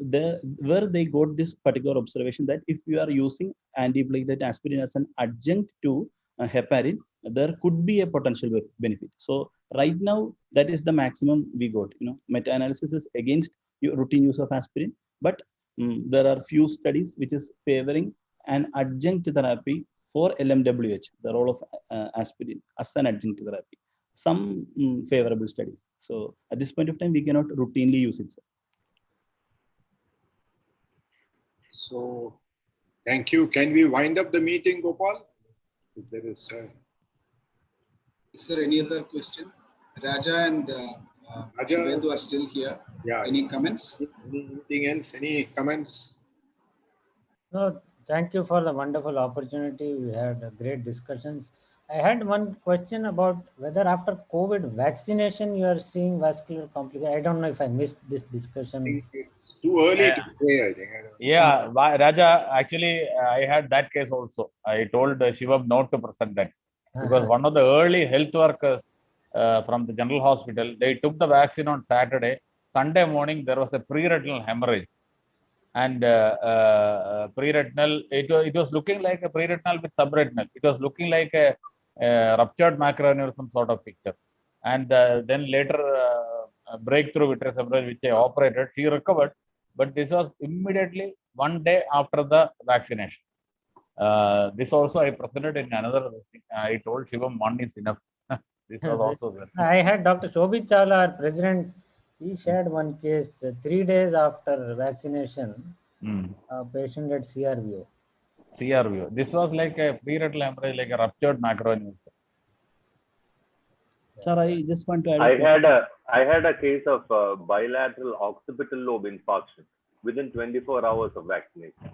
[SPEAKER 10] where they got this particular observation that if you are using antiplatelet aspirin as an adjunct to heparin, there could be a potential benefit. So right now, that is the maximum we got. Meta-analysis is against routine use of aspirin, but there are few studies which is favoring an adjunct therapy for LMWH, the role of aspirin as an adjunct therapy. Some favorable studies. So at this point of time, we cannot routinely use it, sir.
[SPEAKER 3] So, thank you. Can we wind up the meeting, Gopal? If there is.
[SPEAKER 5] Is there any other question? Raja and Subhendu are still here.
[SPEAKER 3] Yeah.
[SPEAKER 5] Any comments?
[SPEAKER 3] Anything else? Any comments?
[SPEAKER 4] No, thank you for the wonderful opportunity. We had great discussions. I had one question about whether after COVID vaccination you are seeing vascular complications. I don't know if I missed this discussion.
[SPEAKER 3] It's too early to say, I think.
[SPEAKER 2] Yeah, Raja, actually, I had that case also. I told Shivam not to present that because one of the early health workers from the general hospital, they took the vaccine on Saturday. Sunday morning, there was a pre-retinal hemorrhage. And pre-retinal, it was looking like a pre-retinal with subretinal. It was looking like a ruptured macroaneurysm sort of picture. And then later, breakthrough vitreous hemorrhage, which I operated, she recovered. But this was immediately 1 day after the vaccination. This also I presented in another thing. I told Shivam 1 is enough. This was also there.
[SPEAKER 4] I had Dr. Shobhit Chawla, our president. He shared one case 3 days after vaccination. A patient at CRVO.
[SPEAKER 2] CRVO. This was like a pre-retinal hemorrhage, like a ruptured macroaneurysm.
[SPEAKER 10] Sir, I just want to add.
[SPEAKER 7] I had a case of bilateral occipital lobe infarction within 24 hours of vaccination.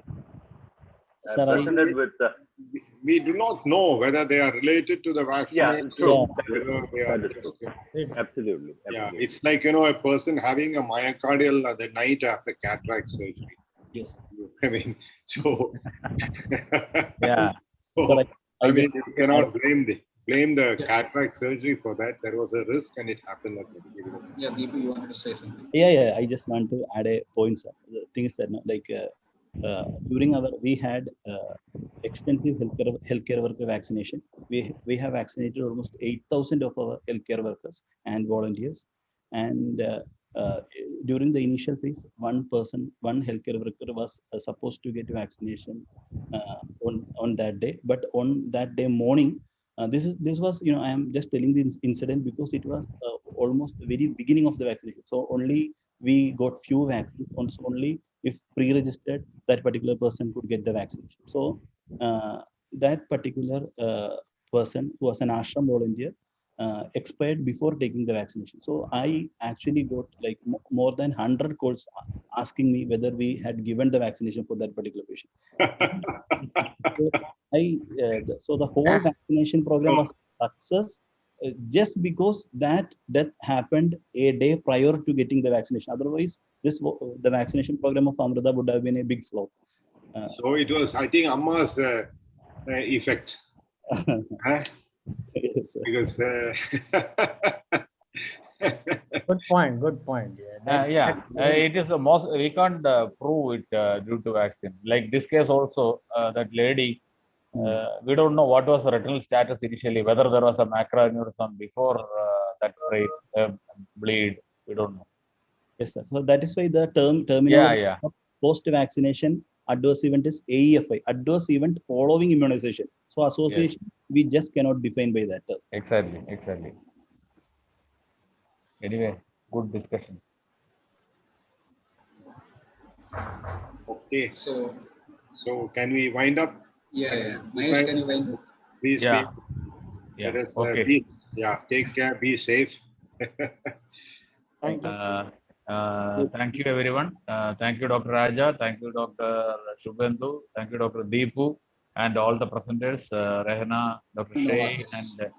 [SPEAKER 10] Sir,
[SPEAKER 3] we do not know whether they are related to the vaccine.
[SPEAKER 7] Yeah, true. Absolutely.
[SPEAKER 3] Yeah, it's like, a person having a myocardial the night after cataract surgery.
[SPEAKER 10] Yes.
[SPEAKER 3] I mean, so.
[SPEAKER 2] Yeah.
[SPEAKER 3] So, I mean, you cannot blame the cataract surgery for that. There was a risk and it happened at the beginning.
[SPEAKER 5] Yeah, Deepu, you wanted to say something?
[SPEAKER 10] Yeah. I just want to add a point, sir. The thing is that, during we had extensive healthcare worker vaccination. We have vaccinated almost 8,000 of our healthcare workers and volunteers. And during the initial phase, one healthcare worker was supposed to get vaccination on that day. But on that day morning, this was, I am just telling the incident because it was almost the very beginning of the vaccination. So only we got few vaccines. Only if pre-registered, that particular person could get the vaccination. So that particular person who was an ashram volunteer expired before taking the vaccination. So I actually got like more than 100 calls asking me whether we had given the vaccination for that particular patient. So the whole vaccination program was a success just because that death happened a day prior to getting the vaccination. Otherwise, the vaccination program of Amrita would have been a big flop.
[SPEAKER 3] So it was, I think, Amma's effect.
[SPEAKER 10] Yes,
[SPEAKER 3] because
[SPEAKER 4] Good point.
[SPEAKER 2] It is the most, we can't prove it due to vaccine. Like this case also, that lady, we don't know what was the retinal status initially, whether there was a macroaneurysm before that bleed, we don't know.
[SPEAKER 10] Yes, sir. So that is why the terminology of post-vaccination adverse event is AEFI, adverse event following immunization. So association, we just cannot define by that term.
[SPEAKER 2] Exactly. Anyway, good discussions.
[SPEAKER 3] Okay.
[SPEAKER 5] So
[SPEAKER 3] can we wind up?
[SPEAKER 5] Yeah. Mahesh, can you wind up?
[SPEAKER 3] Please.
[SPEAKER 2] Yeah.
[SPEAKER 3] Let us,
[SPEAKER 2] Okay.
[SPEAKER 3] Take care. Be safe.
[SPEAKER 4] Thank you.
[SPEAKER 2] Thank you, everyone. Thank you, Dr. Raja. Thank you, Dr. Shubhendu. Thank you, Dr. Deepu, and all the presenters, Rehana, Dr. Shay, and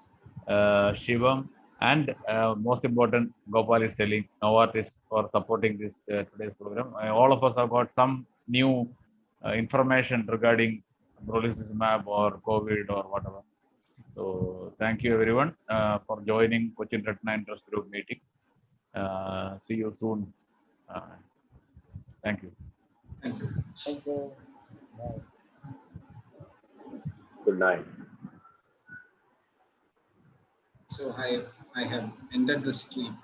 [SPEAKER 2] Shivam, and most important, Gopal is telling Novartis for supporting this today's program. All of us have got some new information regarding Brolucizumab or COVID or whatever. So thank you, everyone, for joining Cochin Retina Interest Group meeting. See you soon. Thank you.
[SPEAKER 5] Thank you.
[SPEAKER 4] Thank you. Bye.
[SPEAKER 7] Good night.
[SPEAKER 5] So I have ended the stream.